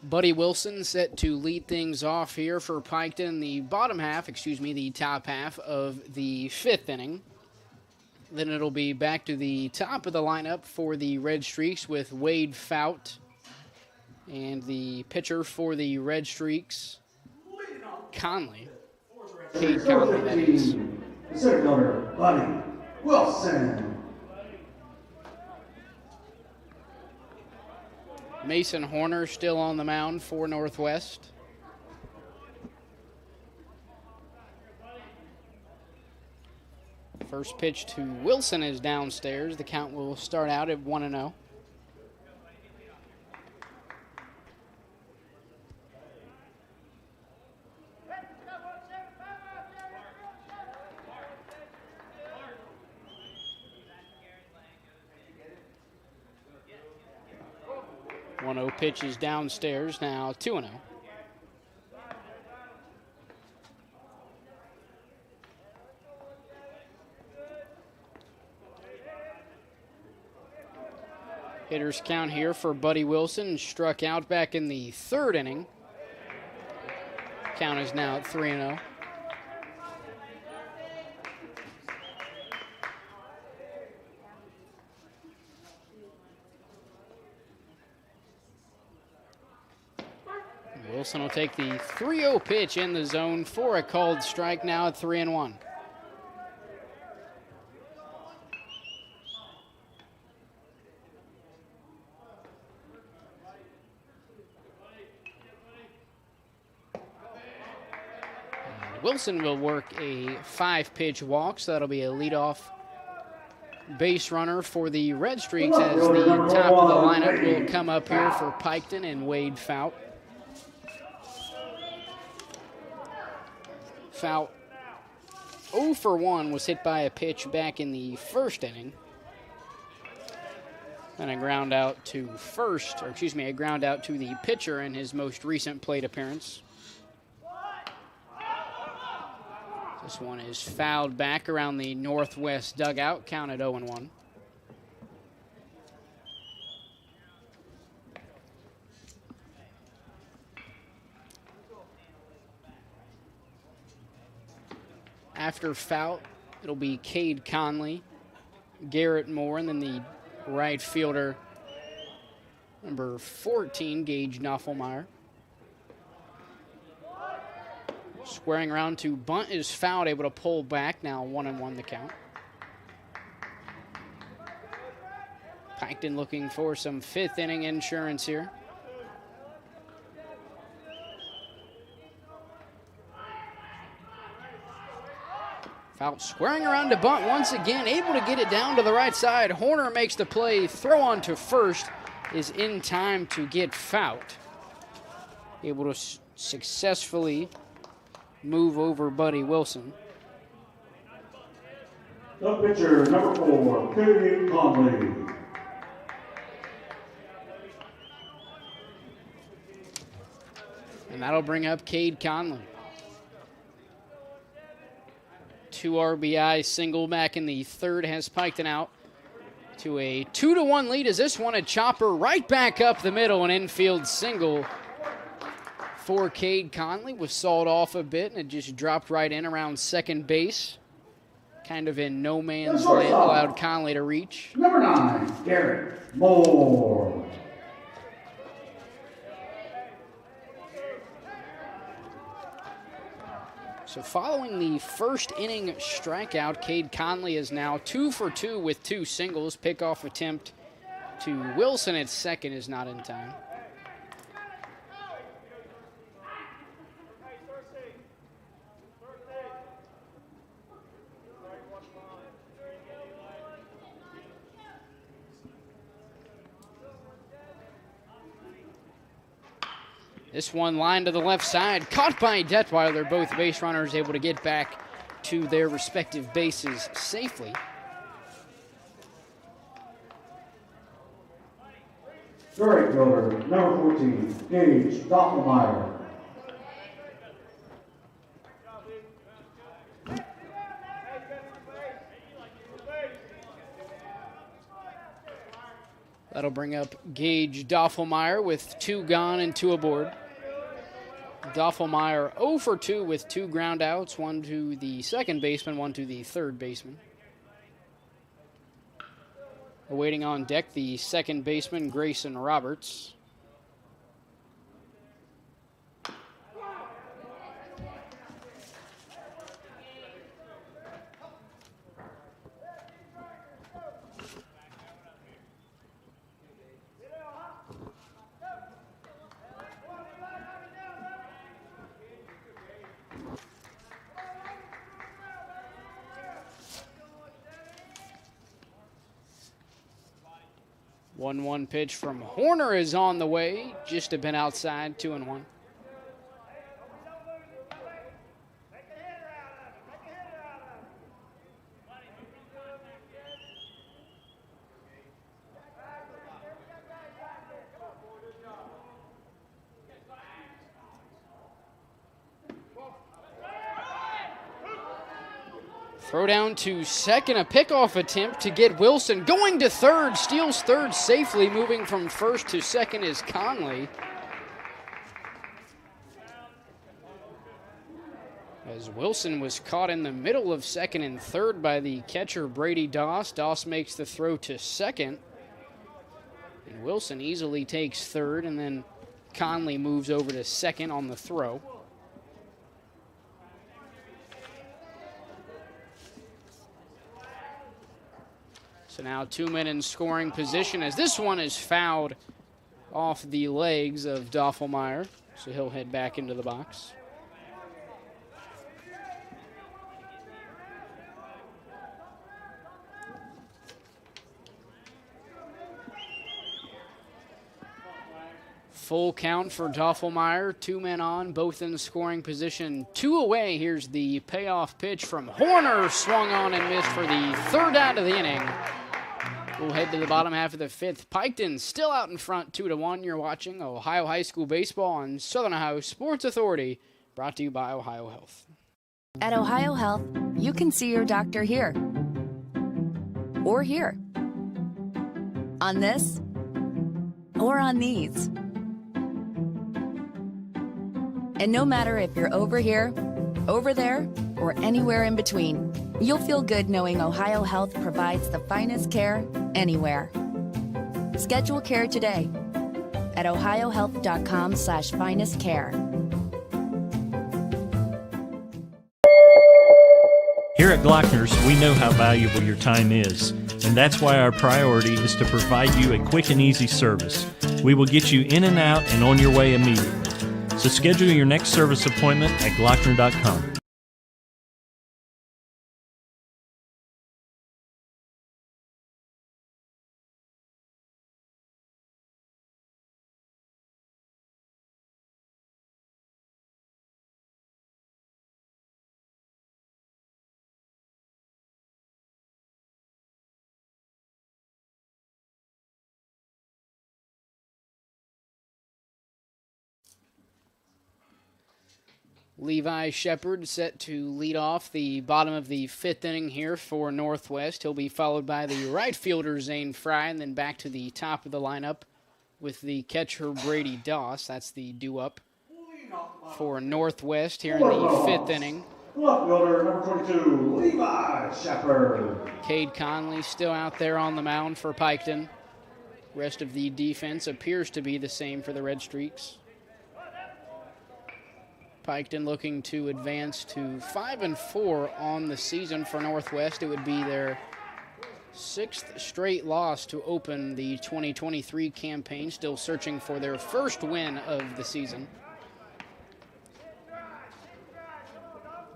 Buddy Wilson set to lead things off here for Piketon in the the top half of the 5th inning. Then it'll be back to the top of the lineup for the Redstreaks with Wade Fout. And the pitcher for the Redstreaks, Conley. Cade Conley, that is. The center fielder, Buddy Wilson. Mason Horner still on the mound for Northwest. First pitch to Wilson is downstairs. The count will start out at 1-0. Pitch is downstairs, now 2-0. Hitters count here for Buddy Wilson, struck out back in the 3rd inning. Count is now at 3-0. Wilson will take the 3-0 pitch in the zone for a called strike, now at 3-1. Wilson will work a 5-pitch walk, so that'll be a leadoff base runner for the Redstreaks as the top of the lineup will come up here for Piketon and Wade Fout. Fout 0 for 1 was hit by a pitch back in the 1st inning. And a ground out to first, or excuse me, a ground out to the pitcher in his most recent plate appearance. This one is fouled back around the northwest dugout, counted 0-1. After Fout, it'll be Cade Conley, Garrett Moore, and then the right fielder, number 14, Gage Noffelmeyer. Squaring around to bunt is Fout, able to pull back, now 1-1 the count. Piketon looking for some 5th inning insurance here. Fout squaring around to bunt once again, able to get it down to the right side. Horner makes the play, throw on to first is in time to get Fout. Able to successfully move over Buddy Wilson. The pitcher, number 4, Cade Conley. And that'll bring up Cade Conley. 2 RBI single back in the 3rd has Piketon out to a 2-1 lead as this one a chopper right back up the middle, an infield single for Cade Conley. Was sawed off a bit and it just dropped right in around second base. Kind of in no man's land, allowed Conley to reach. Number 9, Garrett Moore. So following the 1st inning strikeout, Cade Conley is now 2 for 2 with 2 singles. Pickoff attempt to Wilson at second is not in time. This one line to the left side, caught by Detweiler. Both base runners able to get back to their respective bases safely. The right fielder, number 14, Gage Noffelmeyer. That'll bring up Gage Noffelmeyer with 2 gone and 2 aboard. Noffelmeyer 0 for 2 with 2 ground outs, 1 to the second baseman, 1 to the third baseman. Awaiting on deck, the second baseman, Grayson Roberts. One pitch from Horner is on the way, just a bit outside, 2-1. Throw down to second, a pickoff attempt to get Wilson. Going to third, steals third safely. Moving from first to second is Conley. As Wilson was caught in the middle of second and third by the catcher Brady Doss. Doss makes the throw to second. And Wilson easily takes third, and then Conley moves over to second on the throw. So now 2 men in scoring position as this one is fouled off the legs of Doffelmeyer. So he'll head back into the box. Full count for Doffelmeyer. 2 men on, both in scoring position. 2 away. Here's the payoff pitch from Horner. Swung on and missed for the third out of the inning. We'll head to the bottom half of the fifth. Piketon still out in front, 2-1. You're watching Ohio High School Baseball on Southern Ohio Sports Authority, brought to you by OhioHealth. At OhioHealth, you can see your doctor here or here, on this or on these. And no matter if you're over here, over there, or anywhere in between, you'll feel good knowing OhioHealth provides the finest care anywhere. Schedule care today at ohiohealth.com/finest care. Here at Glockner's, we know how valuable your time is, and that's why our priority is to provide you a quick and easy service. We will get you in and out and on your way immediately. So schedule your next service appointment at Glockner.com. Levi Shepard set to lead off the bottom of the fifth inning here for Northwest. He'll be followed by the right fielder, Zane Fry, and then back to the top of the lineup with the catcher, Brady Doss. That's the due-up for Northwest here in the fifth inning. Left fielder, number 22, Levi Shepard. Cade Conley still out there on the mound for Piketon. Rest of the defense appears to be the same for the Redstreaks. Piketon looking to advance to 5-4 on the season for Northwest. It would be their 6th straight loss to open the 2023 campaign, still searching for their first win of the season.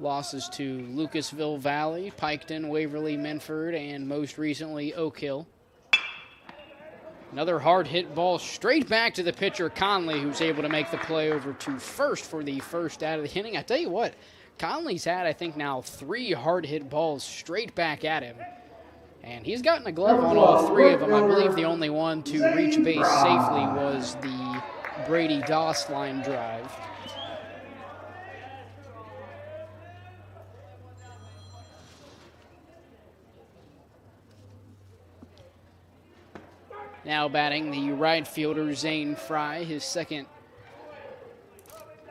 Losses to Lucasville Valley, Piketon, Waverly, Minford, and most recently Oak Hill. Another hard hit ball straight back to the pitcher, Conley, who's able to make the play over to first for the first out of the inning. I tell you what, Conley's had, I think, now 3 hard hit balls straight back at him. And he's gotten a glove on all 3 of them. I believe the only one to reach base safely was the Brady Doss line drive. Now batting the right fielder, Zane Fry, his second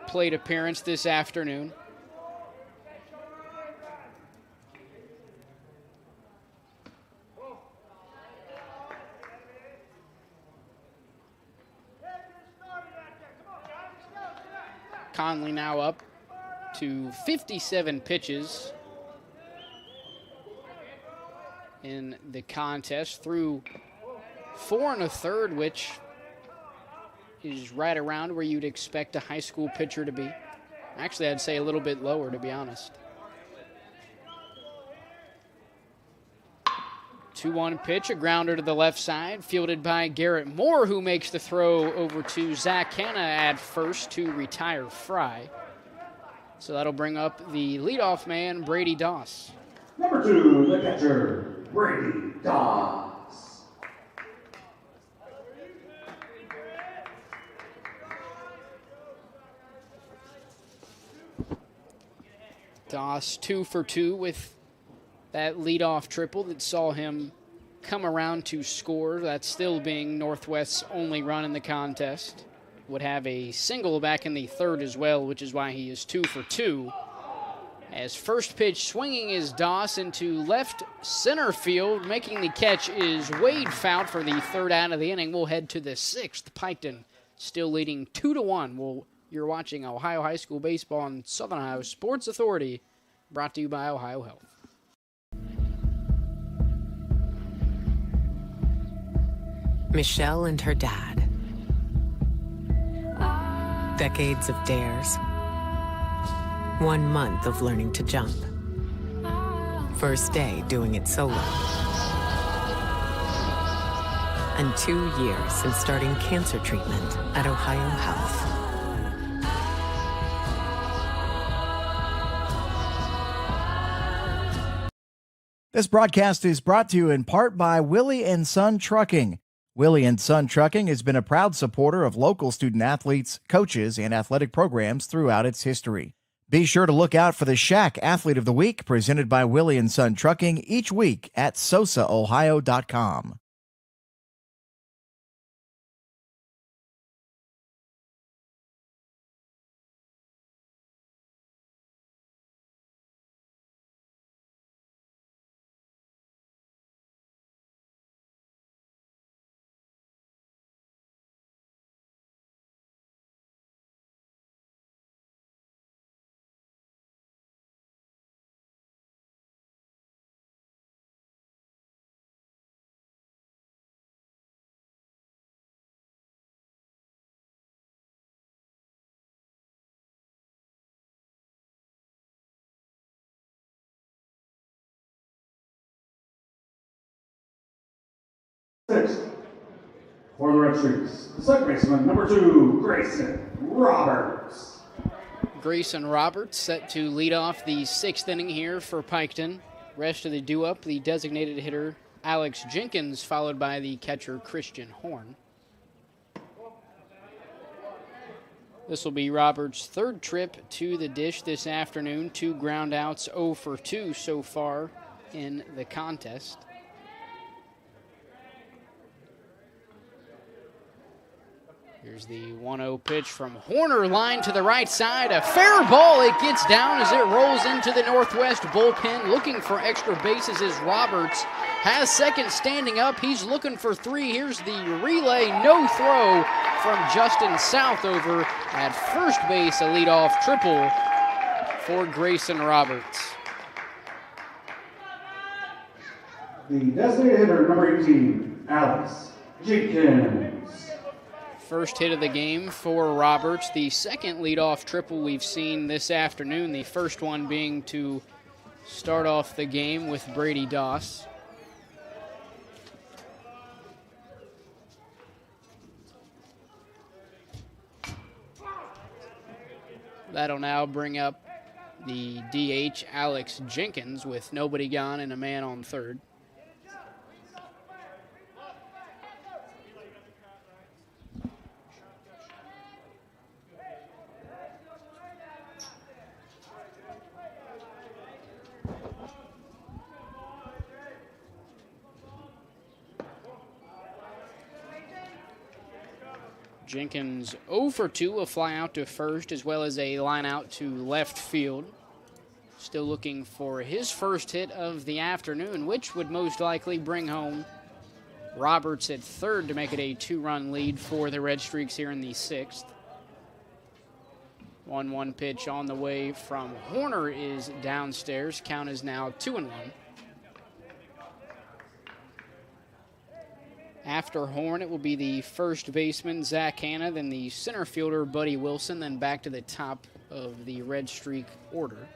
plate appearance this afternoon. Conley now up to 57 pitches in the contest through 4 1/3, which is right around where you'd expect a high school pitcher to be. Actually, I'd say a little bit lower, to be honest. 2-1 pitch, a grounder to the left side, fielded by Garrett Moore, who makes the throw over to Zach Hanna at first to retire Fry. So that'll bring up the leadoff man, Brady Doss. Number 2, the catcher, Brady Doss. Doss 2 for 2 with that leadoff triple that saw him come around to score. That's still being Northwest's only run in the contest. Would have a single back in the third as well, which is why he is 2 for 2. As first pitch swinging is Doss into left center field. Making the catch is Wade Fout for the third out of the inning. We'll head to the sixth. Piketon still leading 2-1. You're watching Ohio High School Baseball on Southern Ohio Sports Authority, brought to you by OhioHealth. Michelle and her dad. Decades of dares. 1 month of learning to jump. First day doing it solo. And 2 years since starting cancer treatment at OhioHealth. This broadcast is brought to you in part by Willie and Son Trucking. Willie and Son Trucking has been a proud supporter of local student athletes, coaches, and athletic programs throughout its history. Be sure to look out for the Shack Athlete of the Week presented by Willie and Son Trucking each week at SOSAOhio.com. Sixth, for the Redstreaks, the second baseman, number 2, Grayson Roberts. Grayson Roberts set to lead off the sixth inning here for Piketon. Rest of the due-up, the designated hitter Alex Jenkins, followed by the catcher Christian Horn. This will be Roberts' third trip to the dish this afternoon. 2 ground outs, 0 for 2 so far in the contest. Here's the 1-0 pitch from Horner, line to the right side. A fair ball. It gets down as it rolls into the Northwest bullpen. Looking for extra bases as Roberts has second standing up. He's looking for 3. Here's the relay. No throw from Justin Southover at first base. A leadoff triple for Grayson Roberts. The designated hitter, number 18, Alex Jenkins. First hit of the game for Roberts, the second leadoff triple we've seen this afternoon, the first one being to start off the game with Brady Doss. That'll now bring up the DH, Alex Jenkins, with nobody gone and a man on third. Jenkins 0 for 2, a fly out to first, as well as a line out to left field. Still looking for his first hit of the afternoon, which would most likely bring home Roberts at third to make it a 2-run lead for the Redstreaks here in the sixth. 1-1 pitch on the way from Horner is downstairs. Count is now 2-1. After Horn, it will be the first baseman, Zach Hanna, then the center fielder, Buddy Wilson, then back to the top of the Red Streak order.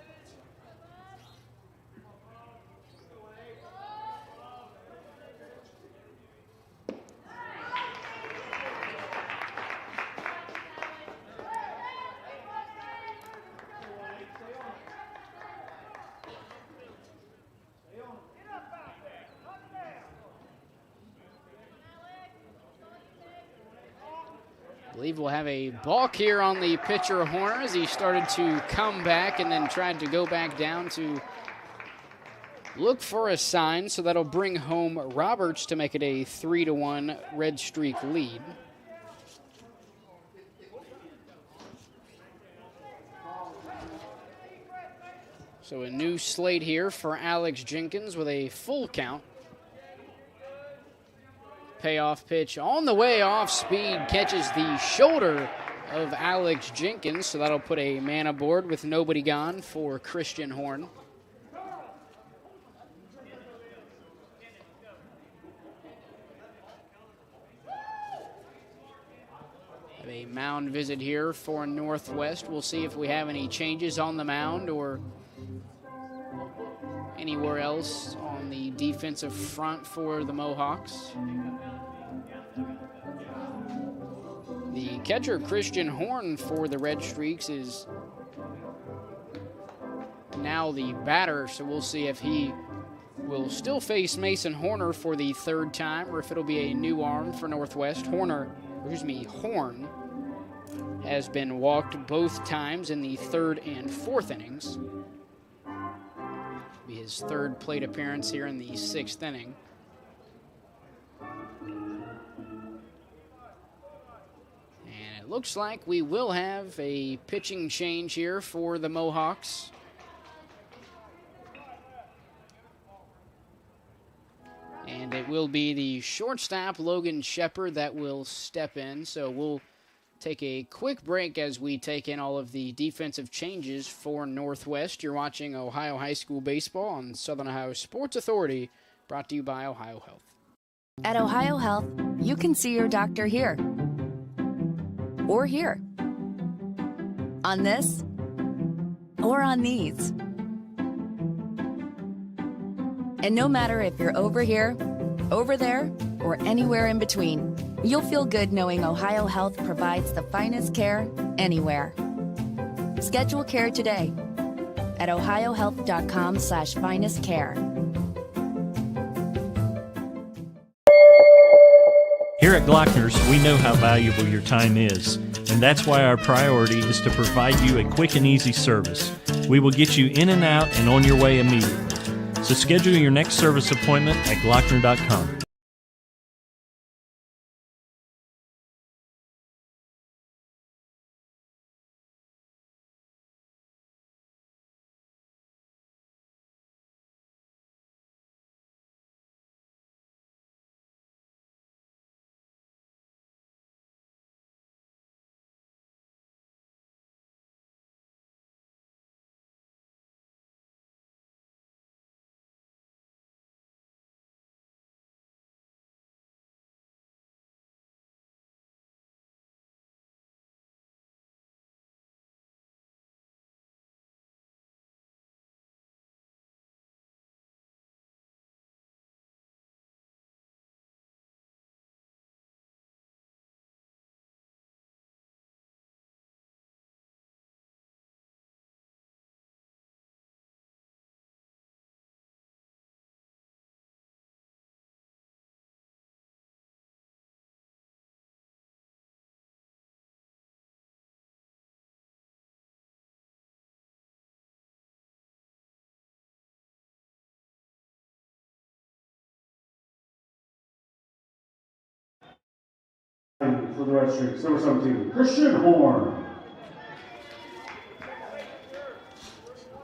I believe we'll have a balk here on the pitcher Horner as he started to come back and then tried to go back down to look for a sign, so that'll bring home Roberts to make it a 3-1 Red Streak lead. So a new slate here for Alex Jenkins with a full count. Payoff pitch on the way off speed, catches the shoulder of Alex Jenkins, so that'll put a man aboard with nobody gone for Christian Horn. Have a mound visit here for Northwest. We'll see if we have any changes on the mound or anywhere else on the defensive front for the Mohawks. The catcher, Christian Horn, for the Red Streaks is now the batter, so we'll see if he will still face Mason Horner for the third time or if it'll be a new arm for Northwest. Horn has been walked both times in the third and fourth innings. Be his third plate appearance here in the sixth inning. And it looks like we will have a pitching change here for the Mohawks. And it will be the shortstop, Logan Shepard, that will step in. So we'll take a quick break as we take in all of the defensive changes for Northwest. You're watching Ohio High School Baseball on Southern Ohio Sports Authority, brought to you by OhioHealth. At OhioHealth, you can see your doctor here or here, on this or on these. And no matter if you're over here, over there, or anywhere in between, you'll feel good knowing OhioHealth provides the finest care anywhere. Schedule care today at ohiohealth.com/finestcare. Here at Glockner's, we know how valuable your time is, and that's why our priority is to provide you a quick and easy service. We will get you in and out and on your way immediately. So schedule your next service appointment at Glockner.com. For the Redstreaks, number 17, Christian Horn.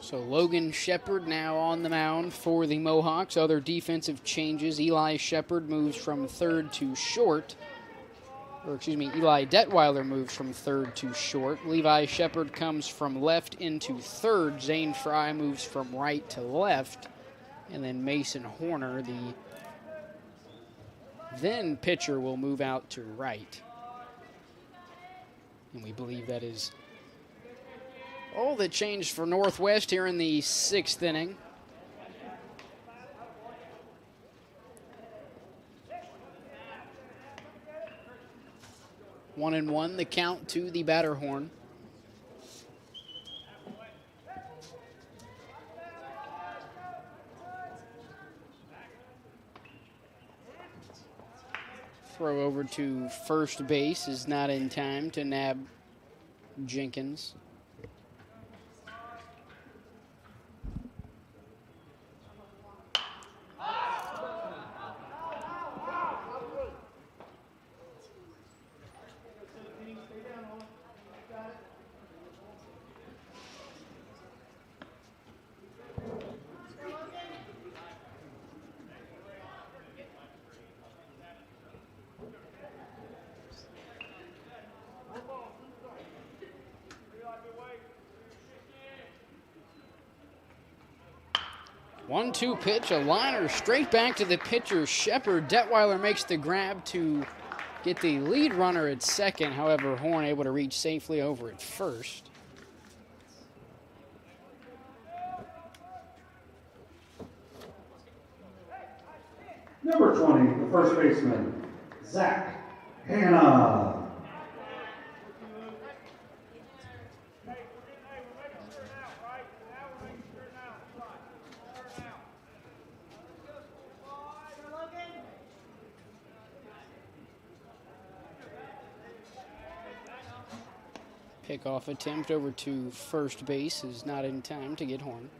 So Logan Shepard now on the mound for the Mohawks. Other defensive changes. Eli Shepard moves from third to short. Eli Detweiler moves from third to short. Levi Shepard comes from left into third. Zane Fry moves from right to left. And then Mason Horner, the then pitcher, will move out to right. And we believe that is all that changed for Northwest here in the sixth inning. One and one, the count to the batter horn. Throw over to first base is not in time to nab Jenkins. 1-2 pitch, a liner straight back to the pitcher, Shepard. Detweiler makes the grab to get the lead runner at second. However, Horn able to reach safely over at first. Number 20, the first baseman, Zach Hanna. Pickoff attempt over to first base is not in time to get Horn.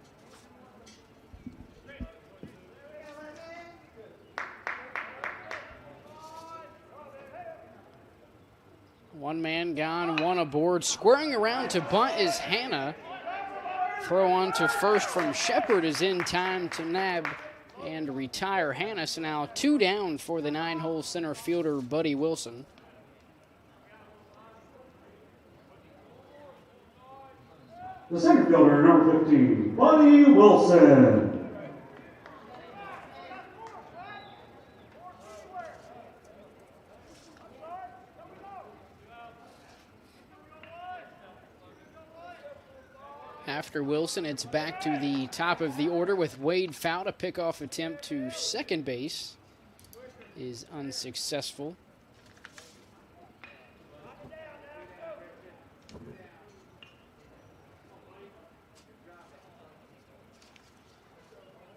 One man gone, one aboard. Squaring around to bunt is Hanna. Throw on to first from Shepard is in time to nab and retire Hanna. So now 2 down for the 9-hole center fielder, Buddy Wilson. The center fielder, number 15, Buddy Wilson. After Wilson, it's back to the top of the order with Wade Fout. A pickoff attempt to second base is unsuccessful.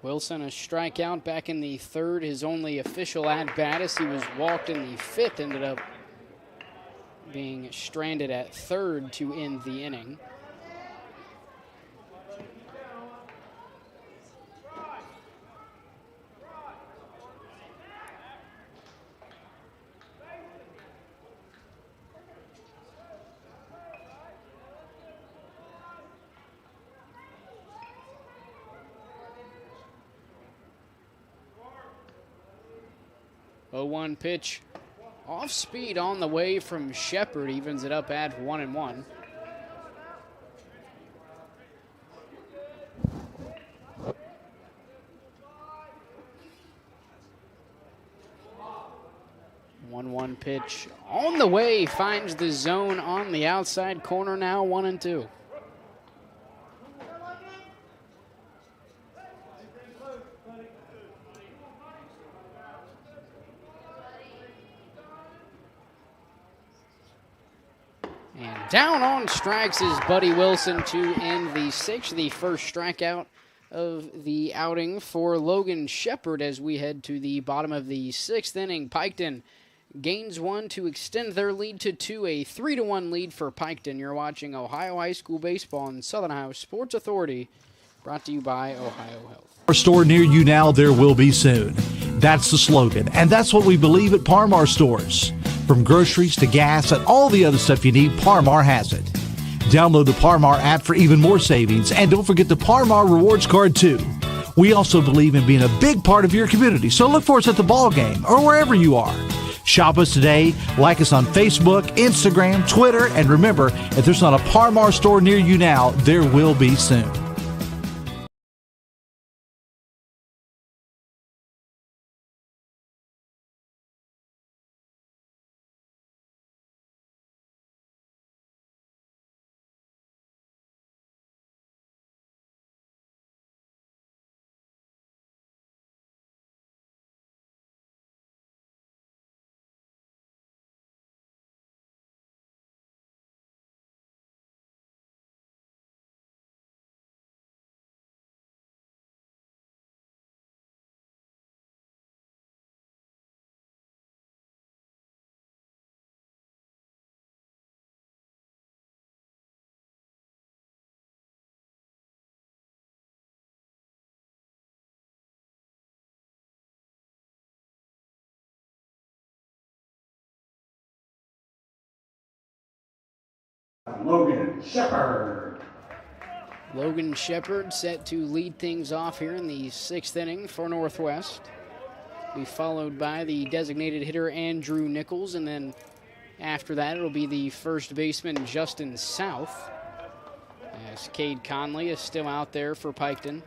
Wilson, a strikeout back in the third. His only official at-bat as he was walked in the fifth, ended up being stranded at third to end the inning. Oh, 1 pitch off speed on the way from Shepard, evens it up at 1-1. One pitch on the way, finds the zone on the outside corner, now 1-2. And down on strikes is Buddy Wilson to end the sixth, the first strikeout of the outing for Logan Shepard as we head to the bottom of the sixth inning. Piketon gains 1 to extend their lead to 2, a 3-1 lead for Piketon. You're watching Ohio High School Baseball on Southern Ohio Sports Authority, brought to you by OhioHealth. Our store near you now, there will be soon. That's the slogan, and that's what we believe at Parmar Stores. From groceries to gas and all the other stuff you need, Parmar has it. Download the Parmar app for even more savings, and don't forget the Parmar Rewards Card too. We also believe in being a big part of your community, so look for us at the ball game or wherever you are. Shop us today, like us on Facebook, Instagram, Twitter, and remember, if there's not a Parmar store near you now, there will be soon. Logan Shepard. Logan Shepard set to lead things off here in the sixth inning for Northwest. Be followed by the designated hitter Andrew Nichols, and then after that it'll be the first baseman Justin South, as Cade Conley is still out there for Piketon.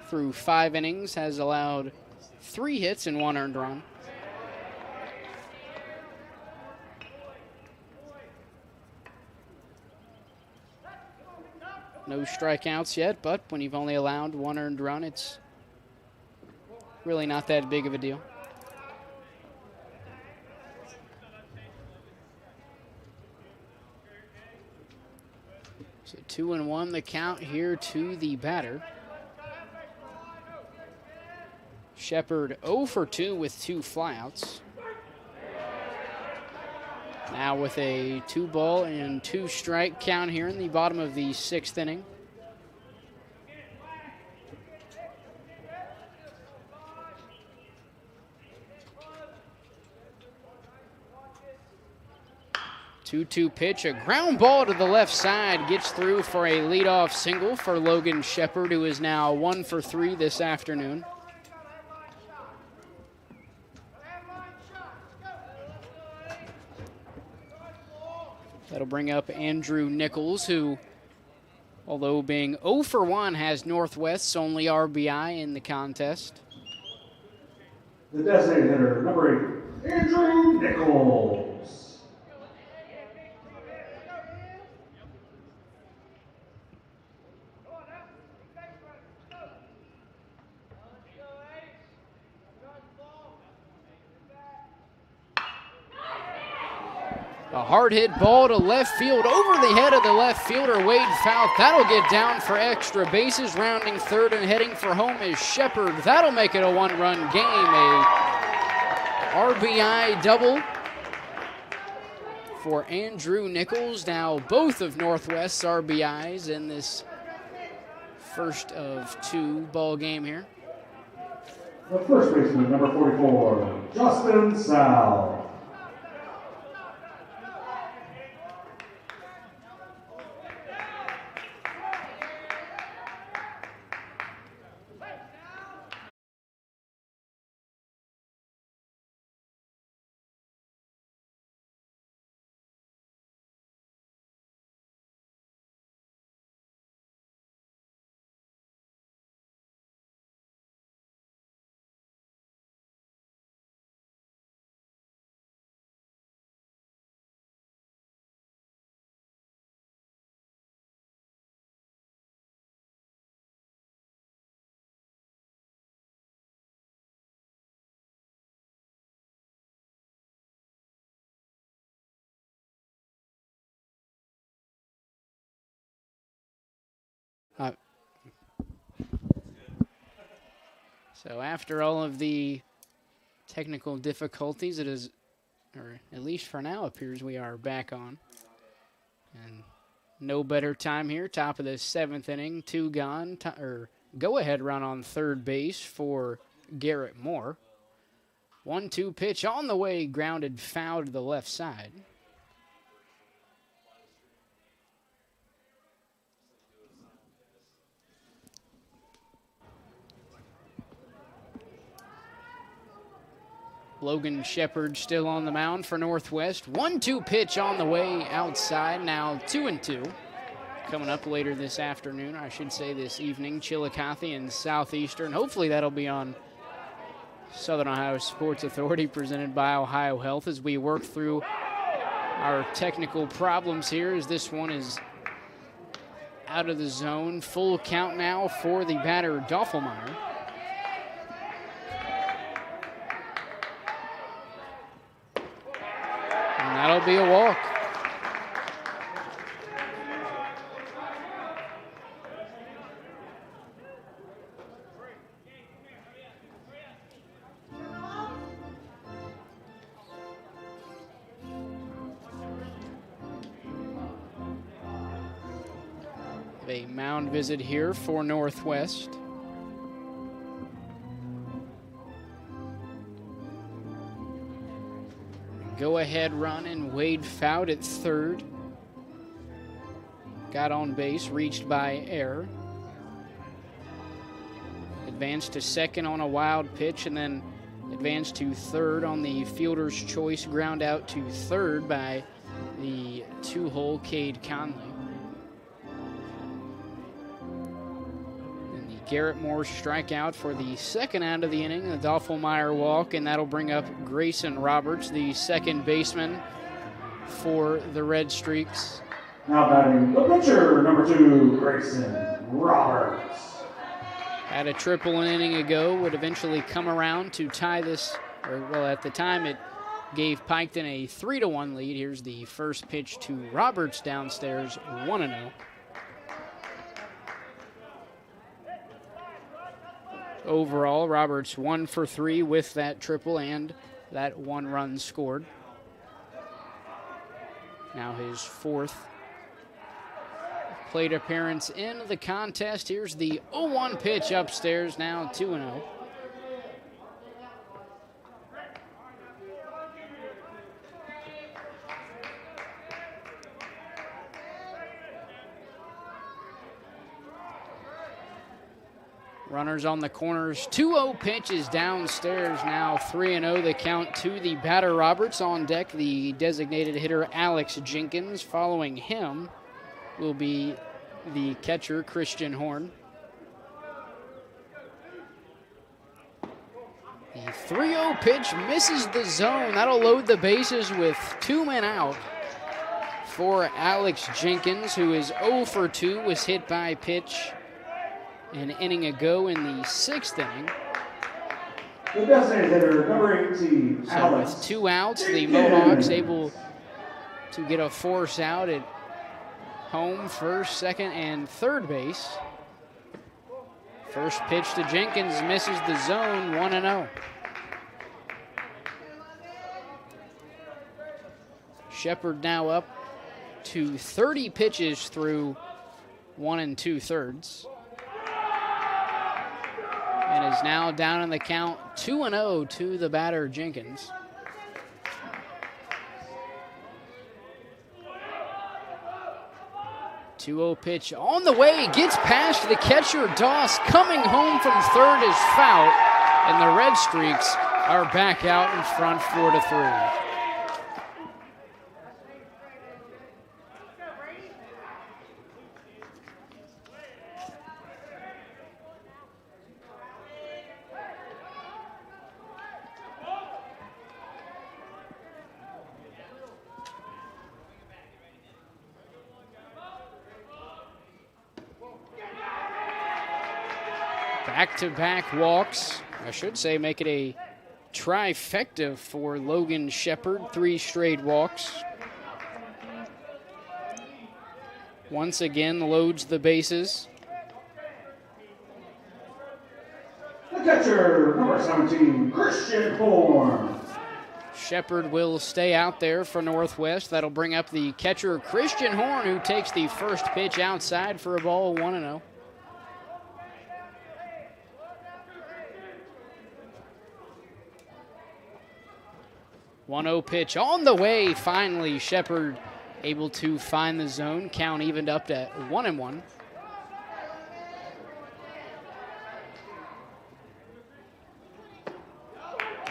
through 5 innings, has allowed 3 hits and 1 earned run. No strikeouts yet, but when you've only allowed 1 earned run, it's really not that big of a deal. So 2-1 the count here to the batter. Shepard 0 for 2 with 2 flyouts. Now with a 2-ball and 2-strike count here in the bottom of the 6th inning. Two-two pitch, a ground ball to the left side, gets through for a leadoff single for Logan Shepard, who is now 1 for 3 this afternoon. That'll bring up Andrew Nichols, who, although being 0 for 1, has Northwest's only RBI in the contest. The designated hitter, number 8, Andrew Nichols. A hard hit ball to left field over the head of the left fielder, Wade Fouth. That'll get down for extra bases. Rounding third and heading for home is Shepard. That'll make it a 1-run game. A RBI double for Andrew Nichols. Now both of Northwest's RBIs in this first of 2 ball game here. The first baseman, number 44, Justin Sal. So after all of the technical difficulties, it is, or at least for now, appears we are back on. And no better time here, top of the 7th inning, 2 gone, go-ahead run on third base for Garrett Moore. 1-2 pitch on the way, grounded foul to the left side. Logan Shepard still on the mound for Northwest. 1-2 pitch on the way outside. Now 2-2. Coming up later this afternoon, I should say this evening, Chillicothe and Southeastern. Hopefully that'll be on Southern Ohio Sports Authority, presented by OhioHealth, as we work through our technical problems here, as this one is out of the zone. Full count now for the batter, Doffelmeyer. And that'll be a walk. A mound visit here for Northwest. Go-ahead run and Wade Fought at third. Got on base, reached by error. Advanced to second on a wild pitch, and then advanced to third on the fielder's choice ground out to third by the 2-hole Cade Conley. And Garrett Morse strikeout for the second out of the inning, the Doffelmeyer walk, and that'll bring up Grayson Roberts, the second baseman for the Redstreaks. Now batting the pitcher, number 2, Grayson Roberts. Had a triple an inning ago, would eventually come around to tie this, or well, at the time it gave Piketon a 3-1 lead. Here's the first pitch to Roberts downstairs, 1-0. Overall, Roberts 1 for 3 with that triple and that 1 run scored. Now his 4th plate appearance in the contest. Here's the 0-1 pitch upstairs, now 2-0. Runners on the corners. 2-0 pitch is downstairs, now 3-0. The count to the batter Roberts. On deck, the designated hitter Alex Jenkins. Following him will be the catcher Christian Horn. The 3-0 pitch misses the zone. That'll load the bases with 2 men out for Alex Jenkins, who is 0 for 2, was hit by pitch an inning ago in the 6th inning. The designated hitter, number 18, So Alex with 2 outs, the Mohawks able to get a force out at home, first, second, and third base. First pitch to Jenkins misses the zone, 1-0. Shepard now up to 30 pitches through 1 2/3. And is now down in the count, 2-0 to the batter Jenkins. .20 pitch on the way, gets past the catcher Doss, coming home from third is foul, and the Redstreaks are back out in front 4-3. Back-to-back walks. I should say make it a trifecta for Logan Shepard. 3 straight walks. Once again loads the bases. The catcher, number 17, Christian Horn. Shepard will stay out there for Northwest. That'll bring up the catcher Christian Horn, who takes the first pitch outside for a ball, 1-0. 1-0 pitch on the way. Finally, Shepard able to find the zone. Count evened up to 1-1.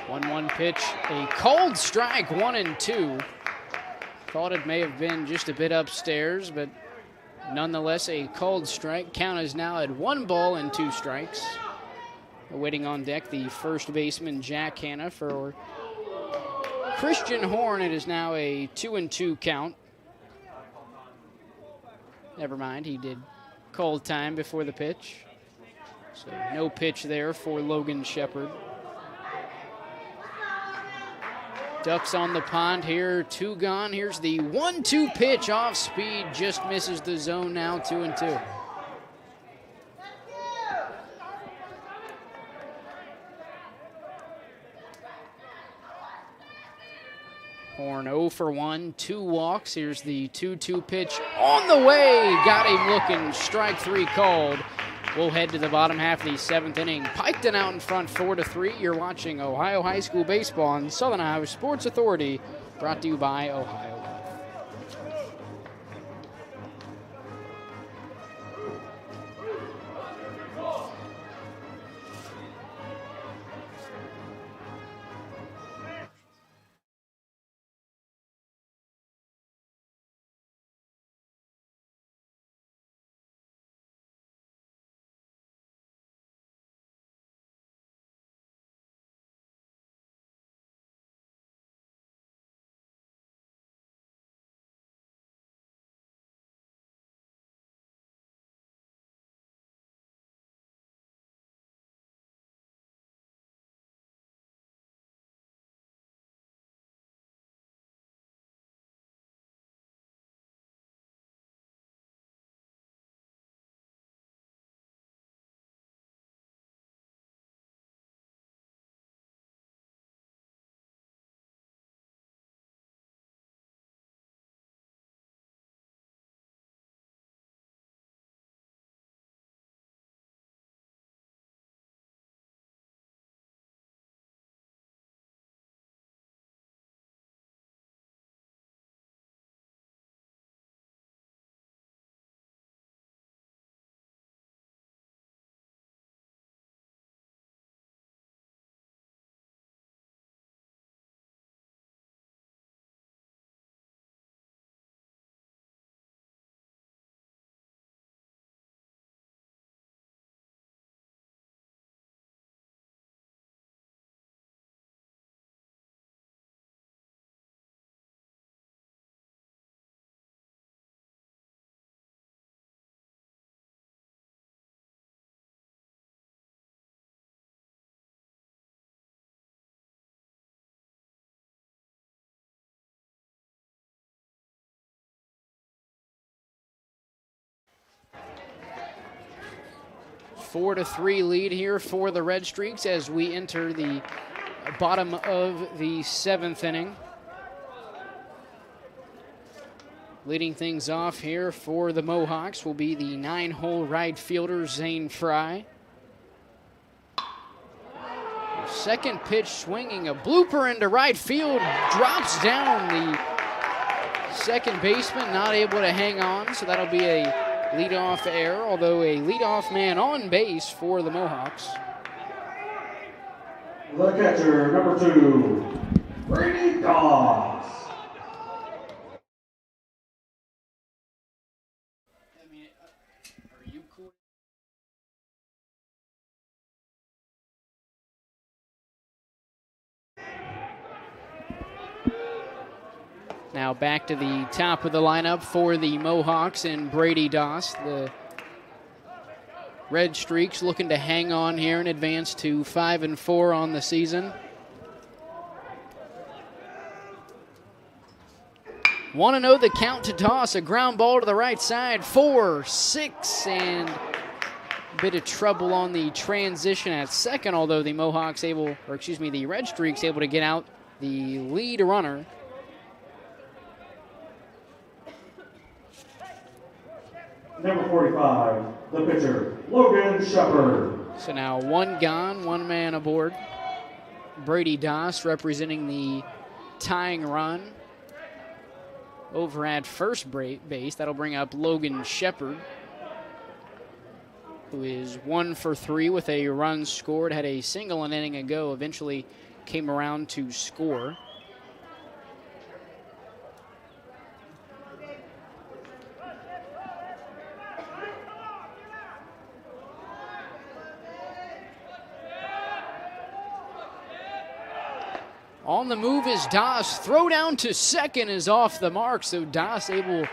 One pitch, a cold strike, 1-2. Thought it may have been just a bit upstairs, but nonetheless a cold strike. Count is now at 1 ball and 2 strikes. Waiting on deck, the first baseman Jack Hanna for Christian Horn. It is now a 2-2 count. Never mind, he did call time before the pitch. So no pitch there for Logan Shepard. Ducks on the pond here, 2 gone. Here's the 1-2 pitch off speed, just misses the zone, now 2-2. Horn 0 for 1, 2 walks. Here's the 2-2 pitch on the way. Got him looking. Strike 3 called. We'll head to the bottom half of the 7th inning. Piketon out in front 4-3. You're watching Ohio High School Baseball on Southern Ohio Sports Authority, brought to you by Ohio. 4-3 lead here for the Redstreaks as we enter the bottom of the 7th inning. Leading things off here for the Mohawks will be the 9-hole right fielder, Zane Fry. Second pitch swinging, a blooper into right field, drops down. The second baseman not able to hang on, so that'll be a leadoff error, although a leadoff man on base for the Mohawks. The catcher, number 2, Brady Doss. Are you cool? Now back to the top of the lineup for the Mohawks and Brady Doss. The Redstreaks looking to hang on here and advance to 5-4 on the season. 1-0 the count to Doss. A ground ball to the right side. 4-6, and a bit of trouble on the transition at second, although the the Redstreaks able to get out the lead runner. Number 45, the pitcher, Logan Shepard. So now one gone, one man aboard. Brady Doss representing the tying run over at first base. That'll bring up Logan Shepard, who is 1 for 3 with a run scored. Had a single an inning ago, eventually came around to score. On the move is Doss. Throw down to second is off the mark, so Doss able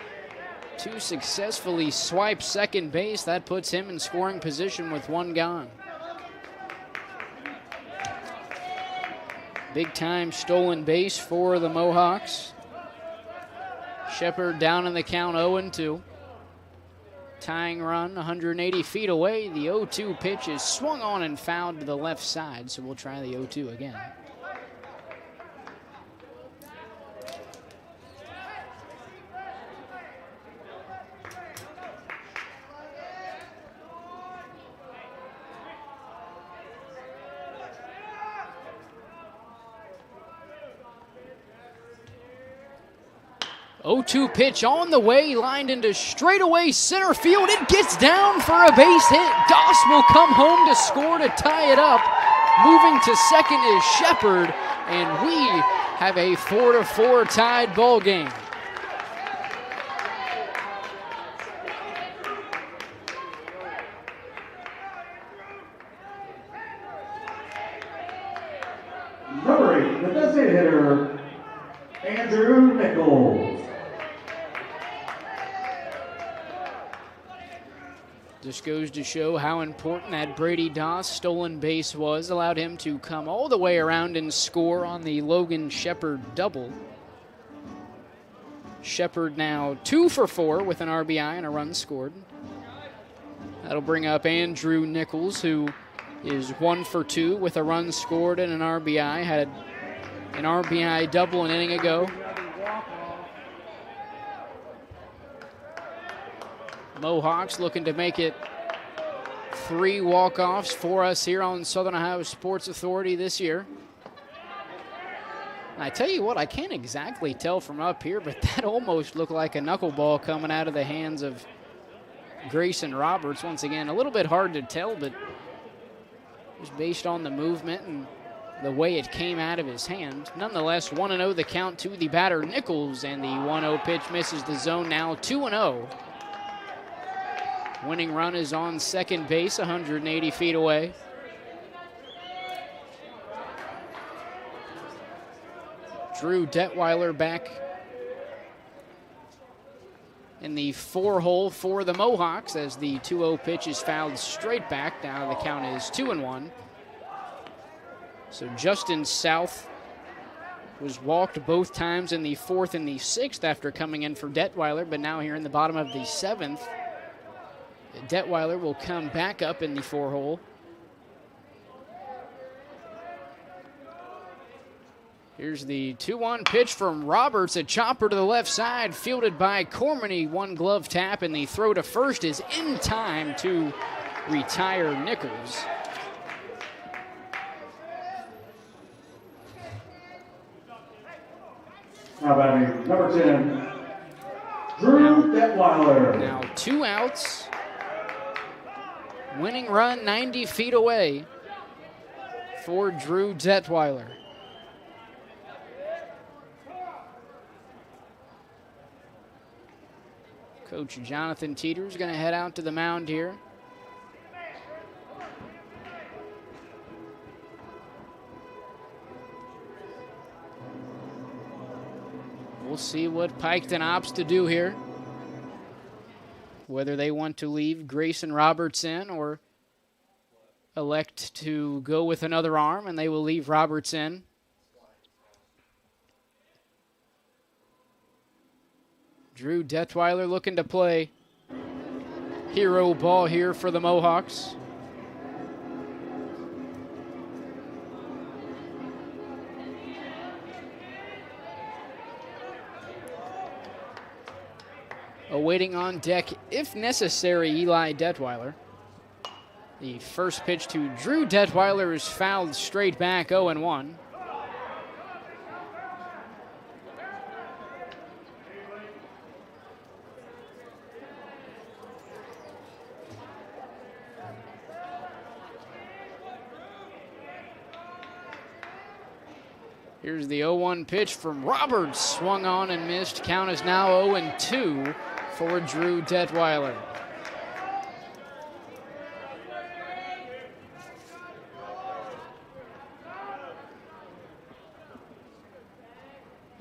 to successfully swipe second base. That puts him in scoring position with one gone. Big time stolen base for the Mohawks. Shepard down in the count, 0-2. Tying run 180 feet away. The 0-2 pitch is swung on and fouled to the left side, so we'll try the 0-2 again. Oh-2 pitch on the way, lined into straightaway center field. It gets down for a base hit. Doss will come home to score to tie it up. Moving to second is Shepard, and we have a 4-4 tied ball game. Number 8, the designated hitter, Andrew Nichols. This goes to show how important that Brady Doss stolen base was. Allowed him to come all the way around and score on the Logan Shepard double. Shepard now 2 for 4 with an RBI and a run scored. That'll bring up Andrew Nichols, who is 1 for 2 with a run scored and an RBI. Had an RBI double an inning ago. Mohawks looking to make it 3 walk-offs for us here on Southern Ohio Sports Authority this year. And I tell you what, I can't exactly tell from up here, but that almost looked like a knuckleball coming out of the hands of Grayson Roberts. Once again, a little bit hard to tell, but just based on the movement and the way it came out of his hand. Nonetheless, 1-0 the count to the batter, Nichols, and the 1-0 pitch misses the zone. Now 2-0. Winning run is on second base, 180 feet away. Drew Detweiler back in the 4-hole for the Mohawks as the 2-0 pitch is fouled straight back. Now the count is 2-1. So Justin South was walked both times in the 4th and the 6th after coming in for Detweiler, but now here in the bottom of the 7th, Detweiler will come back up in the 4-hole. Here's the 2-1 pitch from Roberts, a chopper to the left side, fielded by Cormany. One glove tap, and the throw to first is in time to retire Nichols. Now batting number 10, Drew Detweiler. Now 2 outs. Winning run 90 feet away for Drew Detweiler. Coach Jonathan Teeter's going to head out to the mound here. We'll see what Piketon opts to do here. Whether they want to leave Grayson Roberts in or elect to go with another arm, and they will leave Roberts in. Drew Detweiler looking to play hero ball here for the Mohawks. Awaiting on deck, if necessary, Eli Detweiler. The first pitch to Drew Detweiler is fouled straight back, 0-1. Here's the 0-1 pitch from Roberts. Swung on and missed. Count is now 0-2 for Drew Detweiler.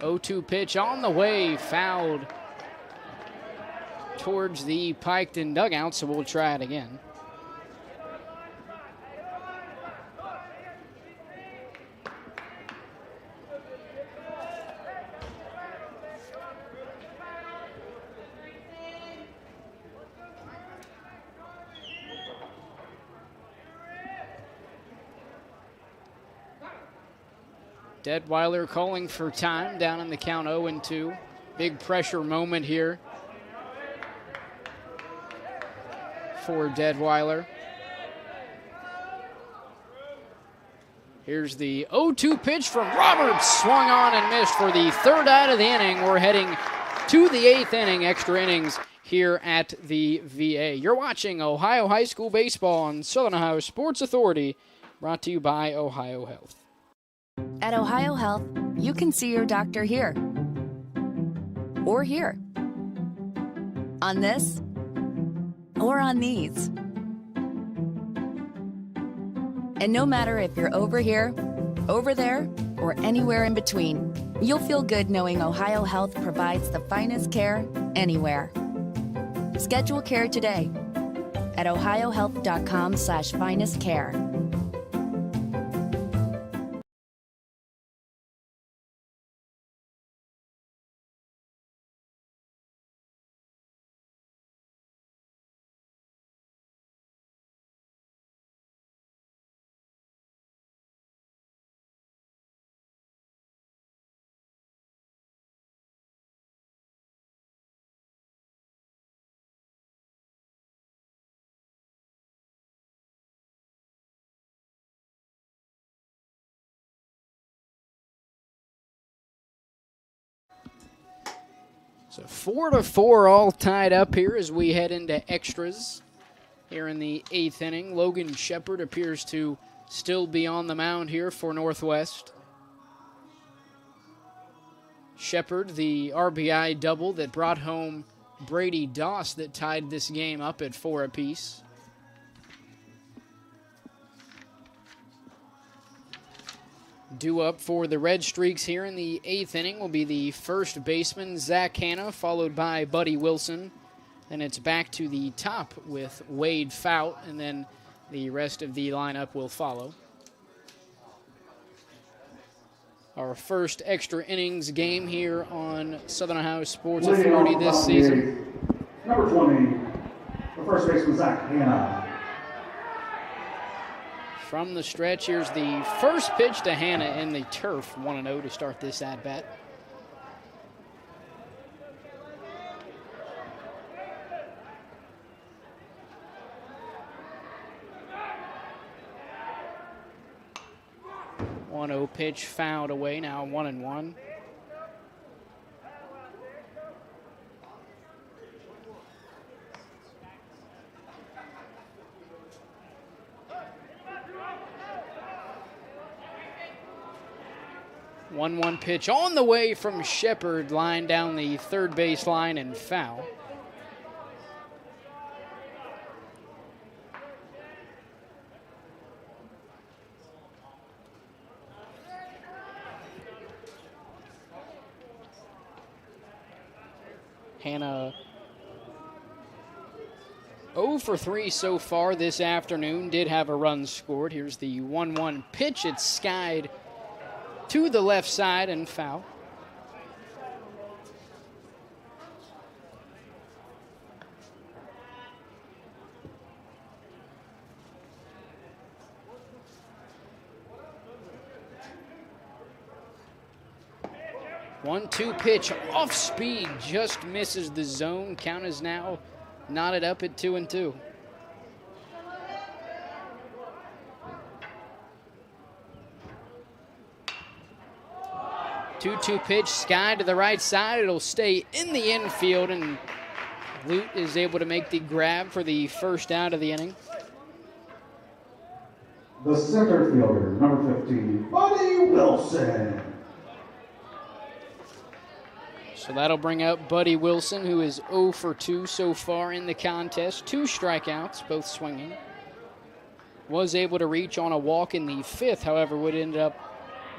(0-2) pitch on the way, fouled towards the Piketon dugout, so we'll try it again. Detweiler calling for time down in the count, 0-2. Big pressure moment here for Detweiler. Here's the 0-2 pitch from Roberts. Swung on and missed for the third out of the inning. We're heading to the 8th inning, extra innings here at the VA. You're watching Ohio High School Baseball on Southern Ohio Sports Authority, brought to you by OhioHealth. At OhioHealth, you can see your doctor here or here, on this or on these. And no matter if you're over here, over there, or anywhere in between, you'll feel good knowing OhioHealth provides the finest care anywhere. Schedule care today at ohiohealth.com/finestcare. So 4-4 all tied up here as we head into extras here in the 8th inning. Logan Shepard appears to still be on the mound here for Northwest. Shepard, the RBI double that brought home Brady Doss that tied this game up at 4 apiece. Due up for the Redstreaks here in the 8th inning will be the first baseman, Zach Hanna, followed by Buddy Wilson. Then it's back to the top with Wade Fout, and then the rest of the lineup will follow. Our first extra innings game here on Southern Ohio Sports Authority this season. Number 20, the first baseman, Zach Hanna. From the stretch, here's the first pitch to Hanna in the turf, 1-0 to start this at-bat. Pitch fouled away, now 1-1. One pitch on the way from Shepard, line down the third base line and foul. Hanna 0 for 3 so far this afternoon. Did have a run scored. Here's the 1-1 pitch. It's skied to the left side and foul. One-two pitch off speed, just misses the zone. Count is now knotted up at 2-2. 2-2 pitch, sky to the right side. It'll stay in the infield, and Lute is able to make the grab for the first out of the inning. The center fielder, number 15, Buddy Wilson. So that'll bring up Buddy Wilson, who is 0 for 2 so far in the contest. 2 strikeouts, both swinging. Was able to reach on a walk in the 5th, however, would end up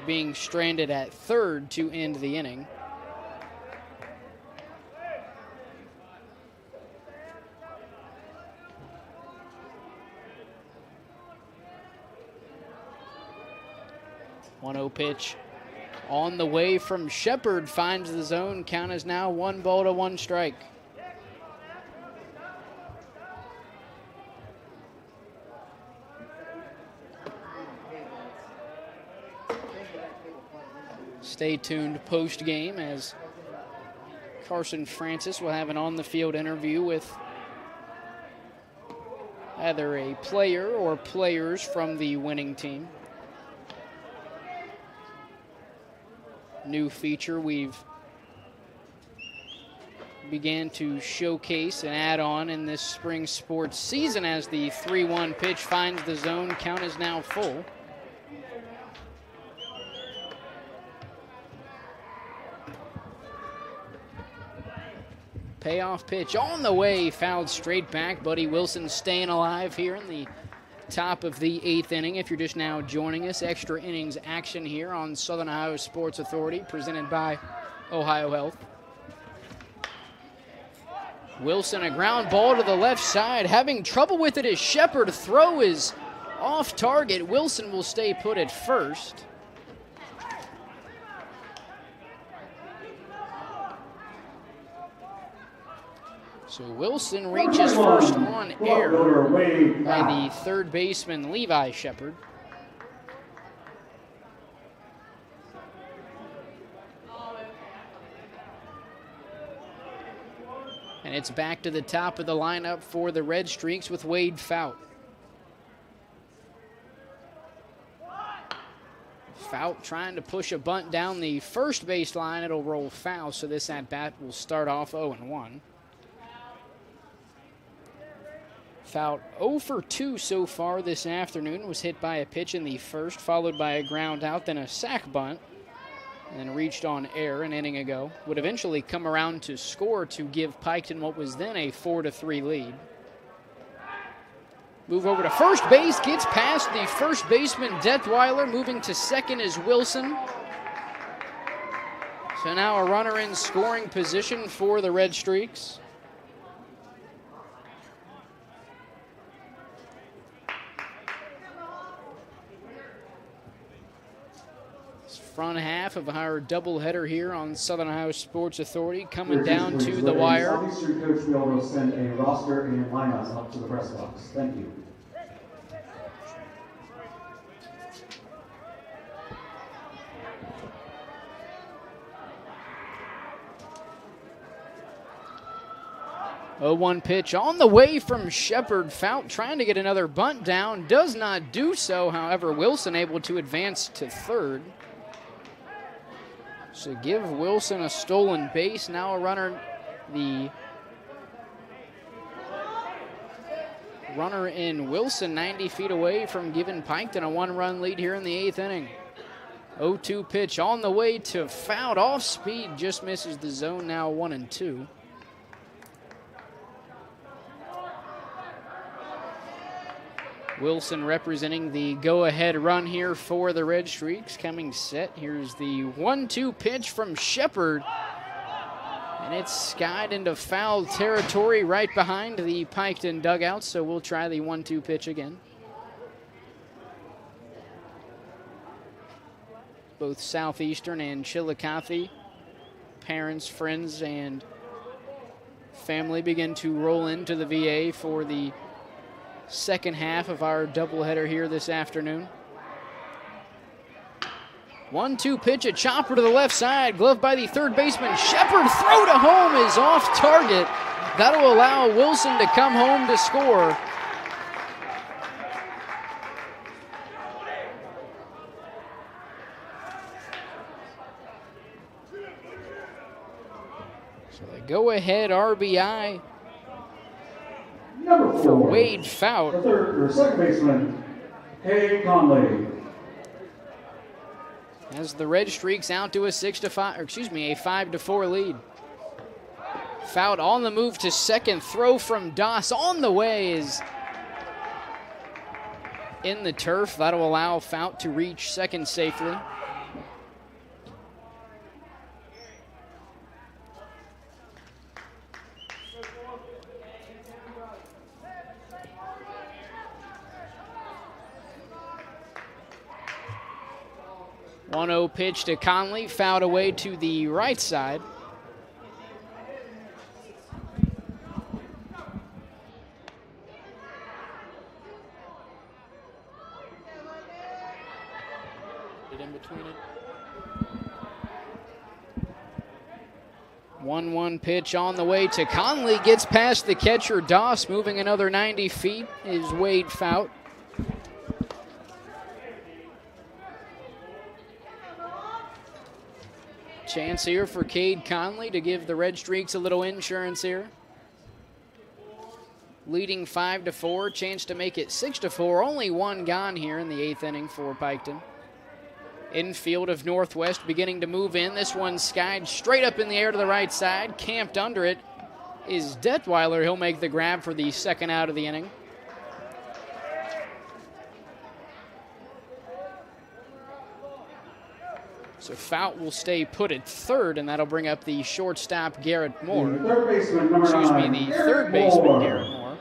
being stranded at 3rd to end the inning. One-0 pitch on the way from Shepard, finds the zone. Count is now 1-1 strike. Stay tuned post-game as Carson Francis will have an on-the-field interview with either a player or players from the winning team. New feature we've began to showcase and add on in this spring sports season as the 3-1 pitch finds the zone. Count is now full. Payoff pitch on the way, fouled straight back. Buddy Wilson staying alive here in the top of the 8th inning. If you're just now joining us, extra innings action here on Southern Ohio Sports Authority, presented by OhioHealth. Wilson, a ground ball to the left side. Having trouble with it as Shepard. Throw is off target. Wilson will stay put at first. So Wilson reaches first on error by the third baseman, Levi Shepard. And it's back to the top of the lineup for the Redstreaks with Wade Fout. Fout trying to push a bunt down the first base line. It'll roll foul, so this at-bat will start off 0-1. Fout 0 for 2 so far this afternoon. Was hit by a pitch in the first, followed by a ground out, then a sac bunt, and then reached on air an inning ago. Would eventually come around to score to give Piketon what was then a 4-3 lead. Move over to first base, gets past the first baseman, Detweiler. Moving to second is Wilson. So now a runner in scoring position for the Redstreaks. Front half of our doubleheader here on Southern Ohio Sports Authority coming down to the wire. Southeastern coach will be able to send a roster and lineups up to the press box. Thank you. Oh, 1 pitch on the way from Shepard. Fout trying to get another bunt down. Does not do so. However, Wilson able to advance to third. So give Wilson a stolen base. Now a runner. The runner in Wilson 90 feet away from giving Piketon a 1-run lead here in the 8th inning. 0-2 pitch on the way to Fout. Off speed. Just misses the zone. Now 1-2. Wilson representing the go-ahead run here for the Redstreaks. Coming set. Here's the 1-2 pitch from Shepard. And it's skied into foul territory right behind the Piketon dugout, so we'll try the 1-2 pitch again. Both Southeastern and Chillicothe parents, friends, and family begin to roll into the VA for the second half of our doubleheader here this afternoon. 1-2 pitch, a chopper to the left side, gloved by the third baseman. Shepard, throw to home is off target. That'll allow Wilson to come home to score. So the go-ahead RBI Number 4, for Wade Fout. the third or second baseman, Hay Conley. As the Redstreaks out to a 5-4 lead. Fout on the move to second. Throw from Doss on the way is in the turf. That'll allow Fout to reach second safely. One 1-0 pitch to Conley, fouled away to the right side. In between it. 1-1 pitch on the way to Conley, gets past the catcher Doss, moving another 90 feet is Wade Fout. Chance here for Cade Conley to give the Redstreaks a little insurance here. Leading 5-4, chance to make it 6-4. Only one gone here in the 8th inning for Piketon. Infield of Northwest beginning to move in. This one skied straight up in the air to the right side. Camped under it is Detweiler. He'll make the grab for the second out of the inning. So Fout will stay put at third, and that'll bring up the shortstop, Garrett Moore. The third baseman, number 9, The third baseman, Garrett Moore.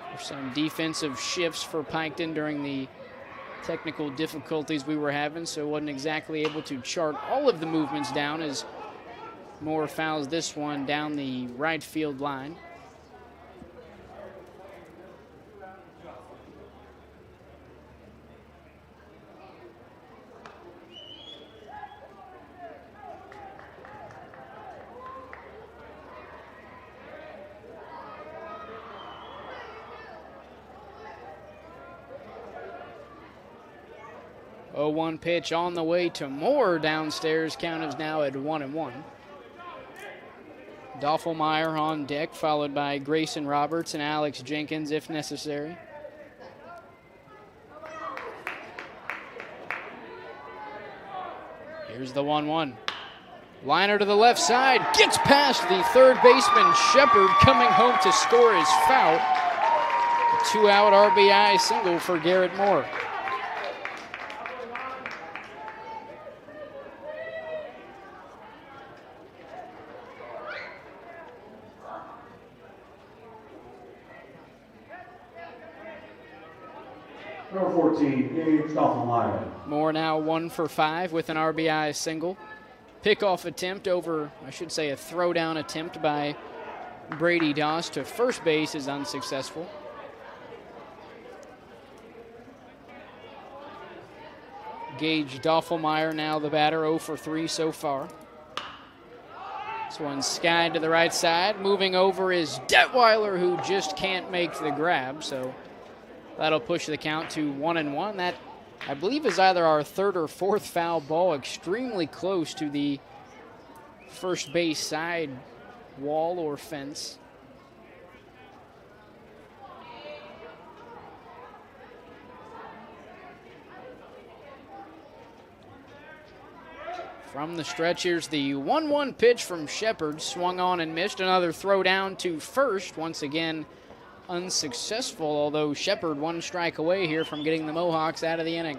There's some defensive shifts for Piketon during the technical difficulties we were having, so wasn't exactly able to chart all of the movements down as Moore fouls this one down the right field line. Oh, 1 pitch on the way to Moore downstairs. Count is now at 1-1. Doffelmeyer on deck, followed by Grayson Roberts and Alex Jenkins if necessary. Here's the 1-1. Liner to the left side, gets past the third baseman Shepard. Coming home to score is Fout. A 2-out RBI single for Garrett Moore. Number 14, Gabe Stoffelmeyer. Moore now 1 for 5 with an RBI single. Pickoff attempt over, I should say a throwdown attempt by Brady Doss to first base is unsuccessful. Gage Doffelmeyer now the batter, 0 for 3 so far. This one skied to the right side. Moving over is Detweiler, who just can't make the grab, so that'll push the count to 1-1. That, I believe, is either our third or fourth foul ball, extremely close to the first base side wall or fence. From the stretch, here's the 1-1 pitch from Shepard. Swung on and missed. Another throw down to first. Once again, unsuccessful, although Shepard 1 strike away here from getting the Mohawks out of the inning.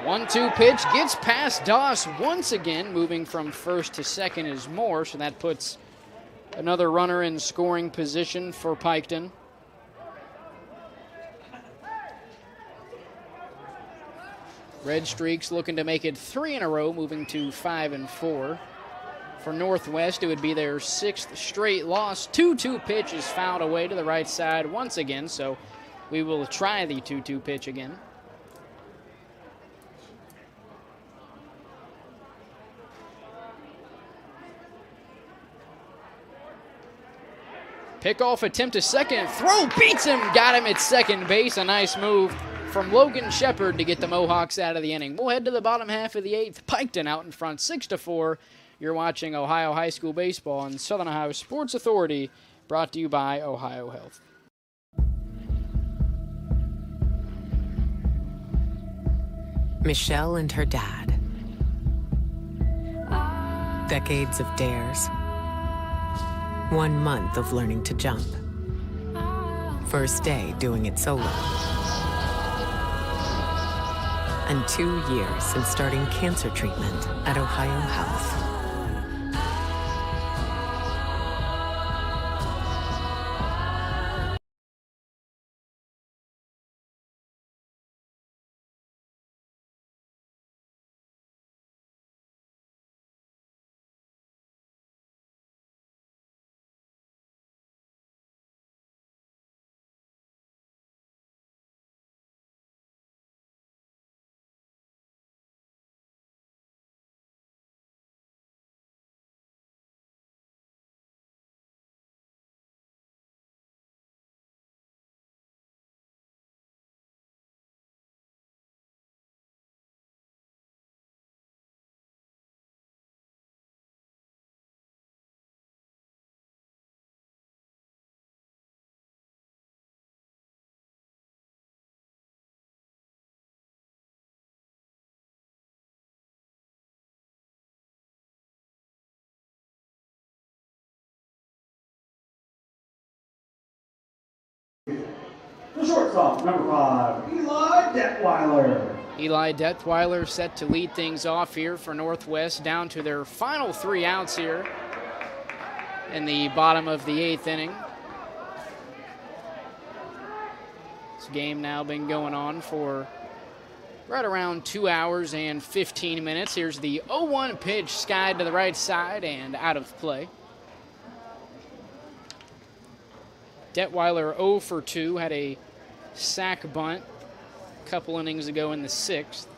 One-two pitch gets past Doss once again. Moving from first to second is Moore, so that puts another runner in scoring position for Piketon. Redstreaks looking to make it 3 in a row, moving to 5-4. For Northwest, it would be their 6th straight loss. 2-2 pitch is fouled away to the right side once again, so we will try the 2-2 pitch again. Pickoff attempt to second. Throw beats him. Got him at second base. A nice move from Logan Shepard to get the Mohawks out of the inning. We'll head to the bottom half of the 8th. Piketon out in front 6-4. You're watching Ohio High School Baseball on Southern Ohio Sports Authority, brought to you by OhioHealth. Michelle and her dad. Decades of dares. 1 month of learning to jump. First day doing it solo. And 2 years since starting cancer treatment at OhioHealth. The shortstop, number 5, Eli Detweiler. Eli Detweiler set to lead things off here for Northwest, down to their final 3 outs here in the bottom of the 8th inning. This game now been going on for right around 2 hours and 15 minutes. Here's the 0-1 pitch, skied to the right side and out of play. Detweiler 0 for 2, had a sac bunt a couple innings ago in the 6th.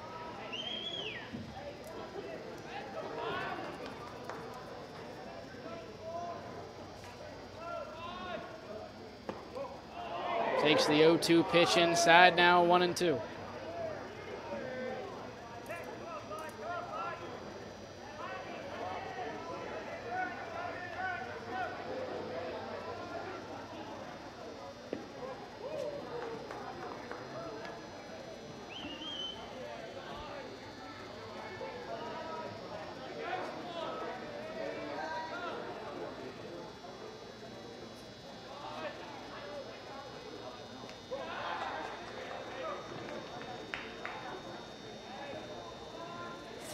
Takes the 0-2 pitch inside, now 1-2.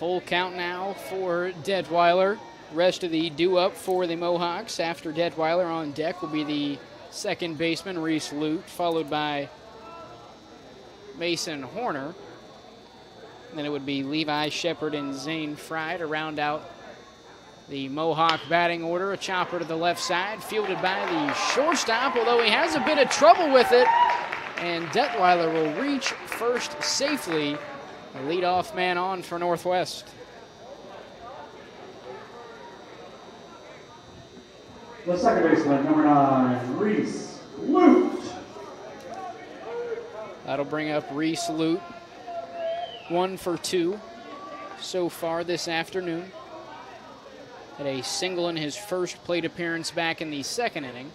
Full count now for Detweiler. Rest of the due-up for the Mohawks after Detweiler on deck will be the second baseman, Reese Lute, followed by Mason Horner. And then it would be Levi Shepard and Zane Fry to round out the Mohawk batting order. A chopper to the left side, fielded by the shortstop, although he has a bit of trouble with it. And Detweiler will reach first safely. The leadoff man on for Northwest. The second baseman, number 9, Reese Lute. That'll bring up Reese Lute. 1 for 2 so far this afternoon. Had a single in his first plate appearance back in the second inning.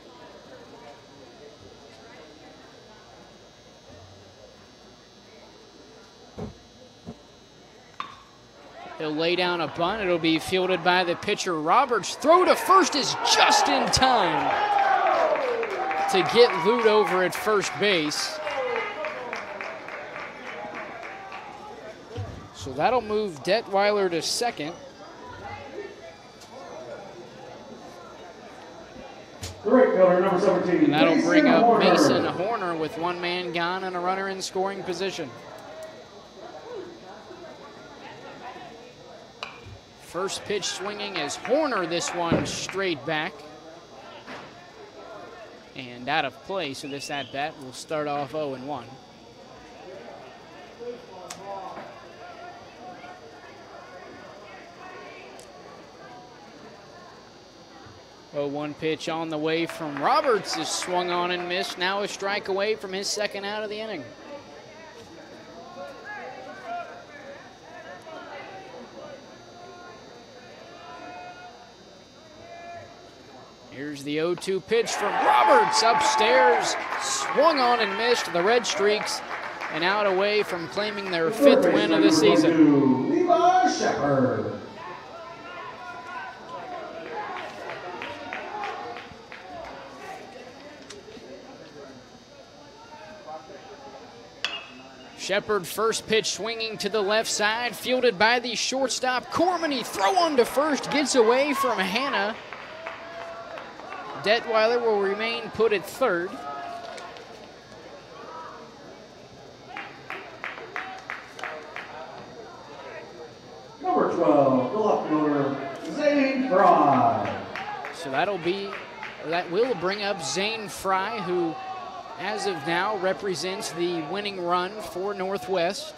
He'll lay down a bunt. It'll be fielded by the pitcher, Roberts. Throw to first is just in time to get Lute over at first base. So that'll move Detweiler to second. The right fielder, number 17. And that'll bring up Horner. Mason Horner with one man gone and a runner in scoring position. First pitch swinging as Horner, this one straight back. And out of play, so this at-bat will start off 0-1. 0-1 pitch on the way from Roberts is swung on and missed. Now a strike away from his second out of the inning. Here's the 0-2 pitch from Roberts upstairs. Swung on and missed. The Redstreaks and out away from claiming their fifth win of the season. Levi Shepard. Shepard first pitch swinging to the left side, fielded by the shortstop Cormany. Throw on to first, gets away from Hannah. Detweiler will remain put at third. Number 12, the left fielder, Zane Fry. So that will bring up Zane Fry, who as of now represents the winning run for Northwest.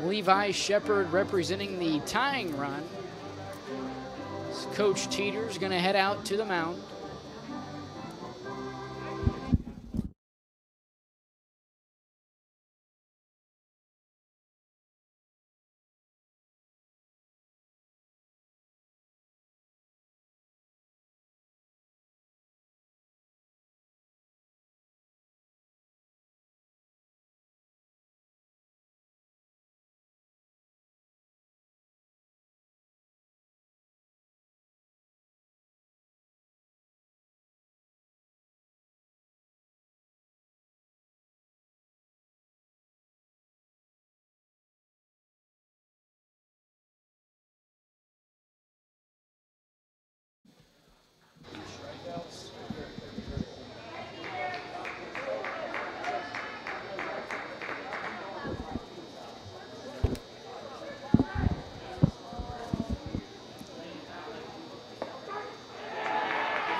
Levi Shepard representing the tying run. Coach Teeter's going to head out to the mound.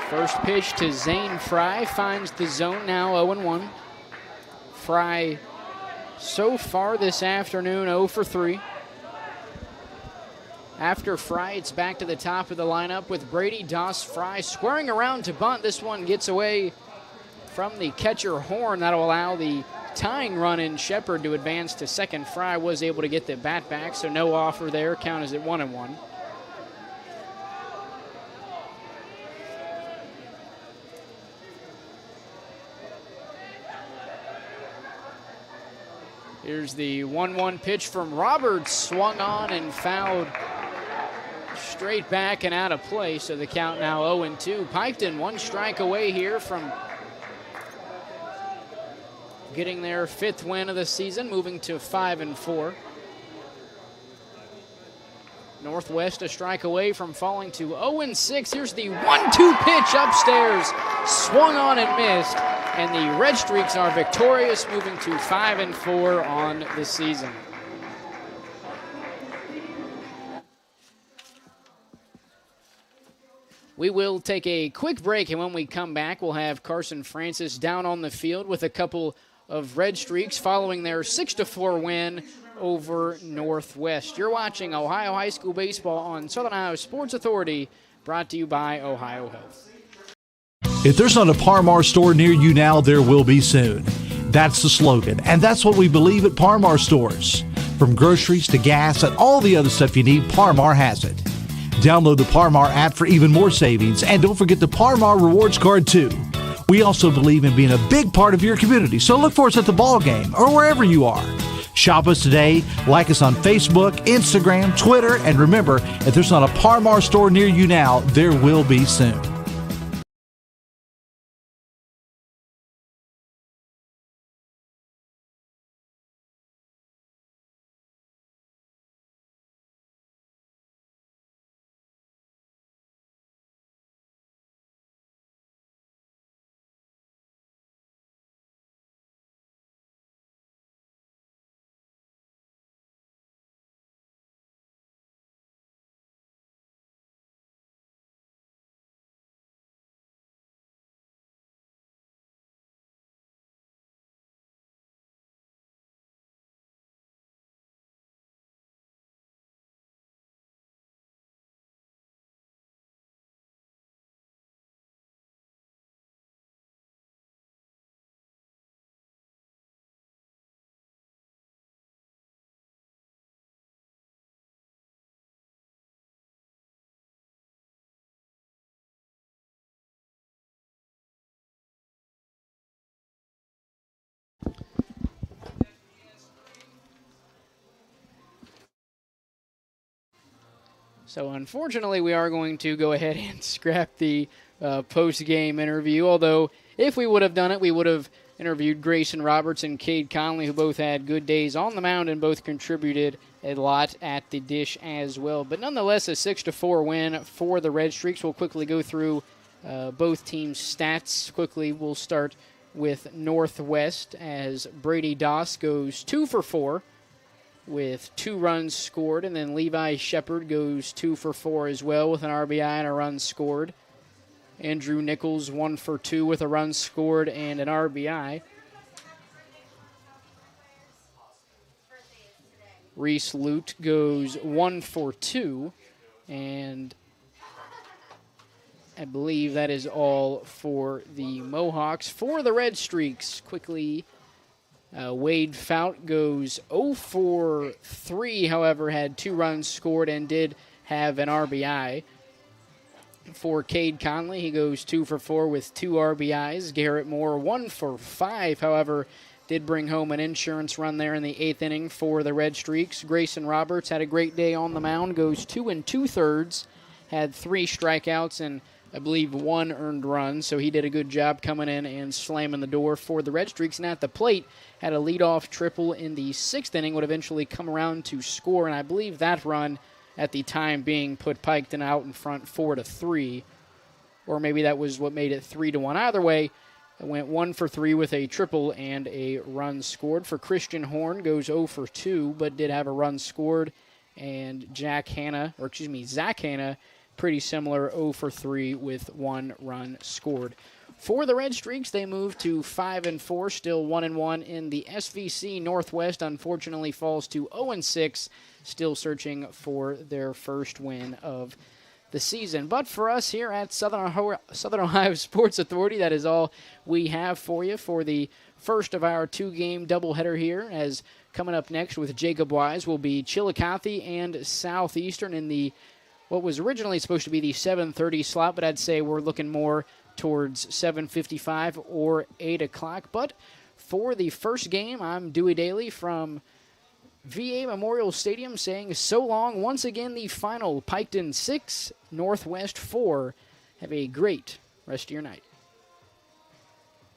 First pitch to Zane Fry finds the zone, now 0-1. Fry so far this afternoon 0 for 3. After Fry, it's back to the top of the lineup with Brady Doss. Fry squaring around to bunt. This one gets away from the catcher Horn. That'll allow the tying run in Shepard to advance to second. Fry was able to get the bat back, so no offer there. Count is at 1-1. Here's the 1-1 pitch from Roberts, swung on and fouled straight back and out of play, so the count now 0-2. Piketon one strike away here from getting their fifth win of the season, moving to 5-4. Northwest a strike away from falling to 0-6. Here's the 1-2 pitch upstairs, swung on and missed, and the Redstreaks are victorious, moving to 5-4 on the season. We will take a quick break, and when we come back, we'll have Carson Francis down on the field with a couple of Redstreaks following their 6-4 win over Northwest. You're watching Ohio High School Baseball on Southern Ohio Sports Authority, brought to you by OhioHealth. If there's not a Par-Mar store near you now, there will be soon. That's the slogan, and that's what we believe at Par-Mar stores. From groceries to gas and all the other stuff you need, Par-Mar has it. Download the Par-Mar app for even more savings, and don't forget the Par-Mar rewards card too. We also believe in being a big part of your community, so look for us at the ball game or wherever you are. Shop us today, like us on Facebook, Instagram, Twitter, and remember, if there's not a Par-Mar store near you now, there will be soon. So unfortunately, we are going to go ahead and scrap the post-game interview, although if we would have done it, we would have interviewed Grayson Roberts and Cade Conley, who both had good days on the mound and both contributed a lot at the dish as well. But nonetheless, a 6-4 win for the Redstreaks. We'll quickly go through both teams' stats. Quickly, we'll start with Northwest as Brady Doss goes 2 for 4. With 2 runs scored, and then Levi Shepard goes 2 for 4 as well with an RBI and a run scored. Andrew Nichols 1 for 2 with a run scored and an RBI. Reese Lute goes 1 for 2, and I believe that is all for the Mohawks. For the Redstreaks, quickly, Wade Fout goes 0 for 3, however, had 2 runs scored and did have an RBI. For Cade Conley, he goes 2 for 4 with 2 RBIs. Garrett Moore 1 for 5, however, did bring home an insurance run there in the 8th inning for the Redstreaks. Grayson Roberts had a great day on the mound, goes 2 2/3, had 3 strikeouts and I believe 1 earned run, so he did a good job coming in and slamming the door for the Redstreaks. And at the plate, had a leadoff triple in the 6th inning, would eventually come around to score, and I believe that run at the time being put Piketon out in front 4-3, or maybe that was what made it 3-1. Either way, it went 1 for 3 with a triple and a run scored. For Christian Horn, goes 0 for 2, but did have a run scored, and Zach Hanna, pretty similar, 0 for 3 with 1 run scored. For the Redstreaks, they move to 5-4, still 1-1 in the SVC. Northwest unfortunately falls to 0-6, still searching for their first win of the season. But for us here at Southern Ohio Sports Authority, that is all we have for you for the first of our 2-game doubleheader here. As coming up next with Jacob Wise will be Chillicothe and Southeastern in the what was originally supposed to be the 7:30 slot, but I'd say we're looking more towards 7:55 or 8 o'clock. But for the first game, I'm Dewey Daly from VA Memorial Stadium saying so long. Once again, the final, Piketon 6, Northwest 4. Have a great rest of your night.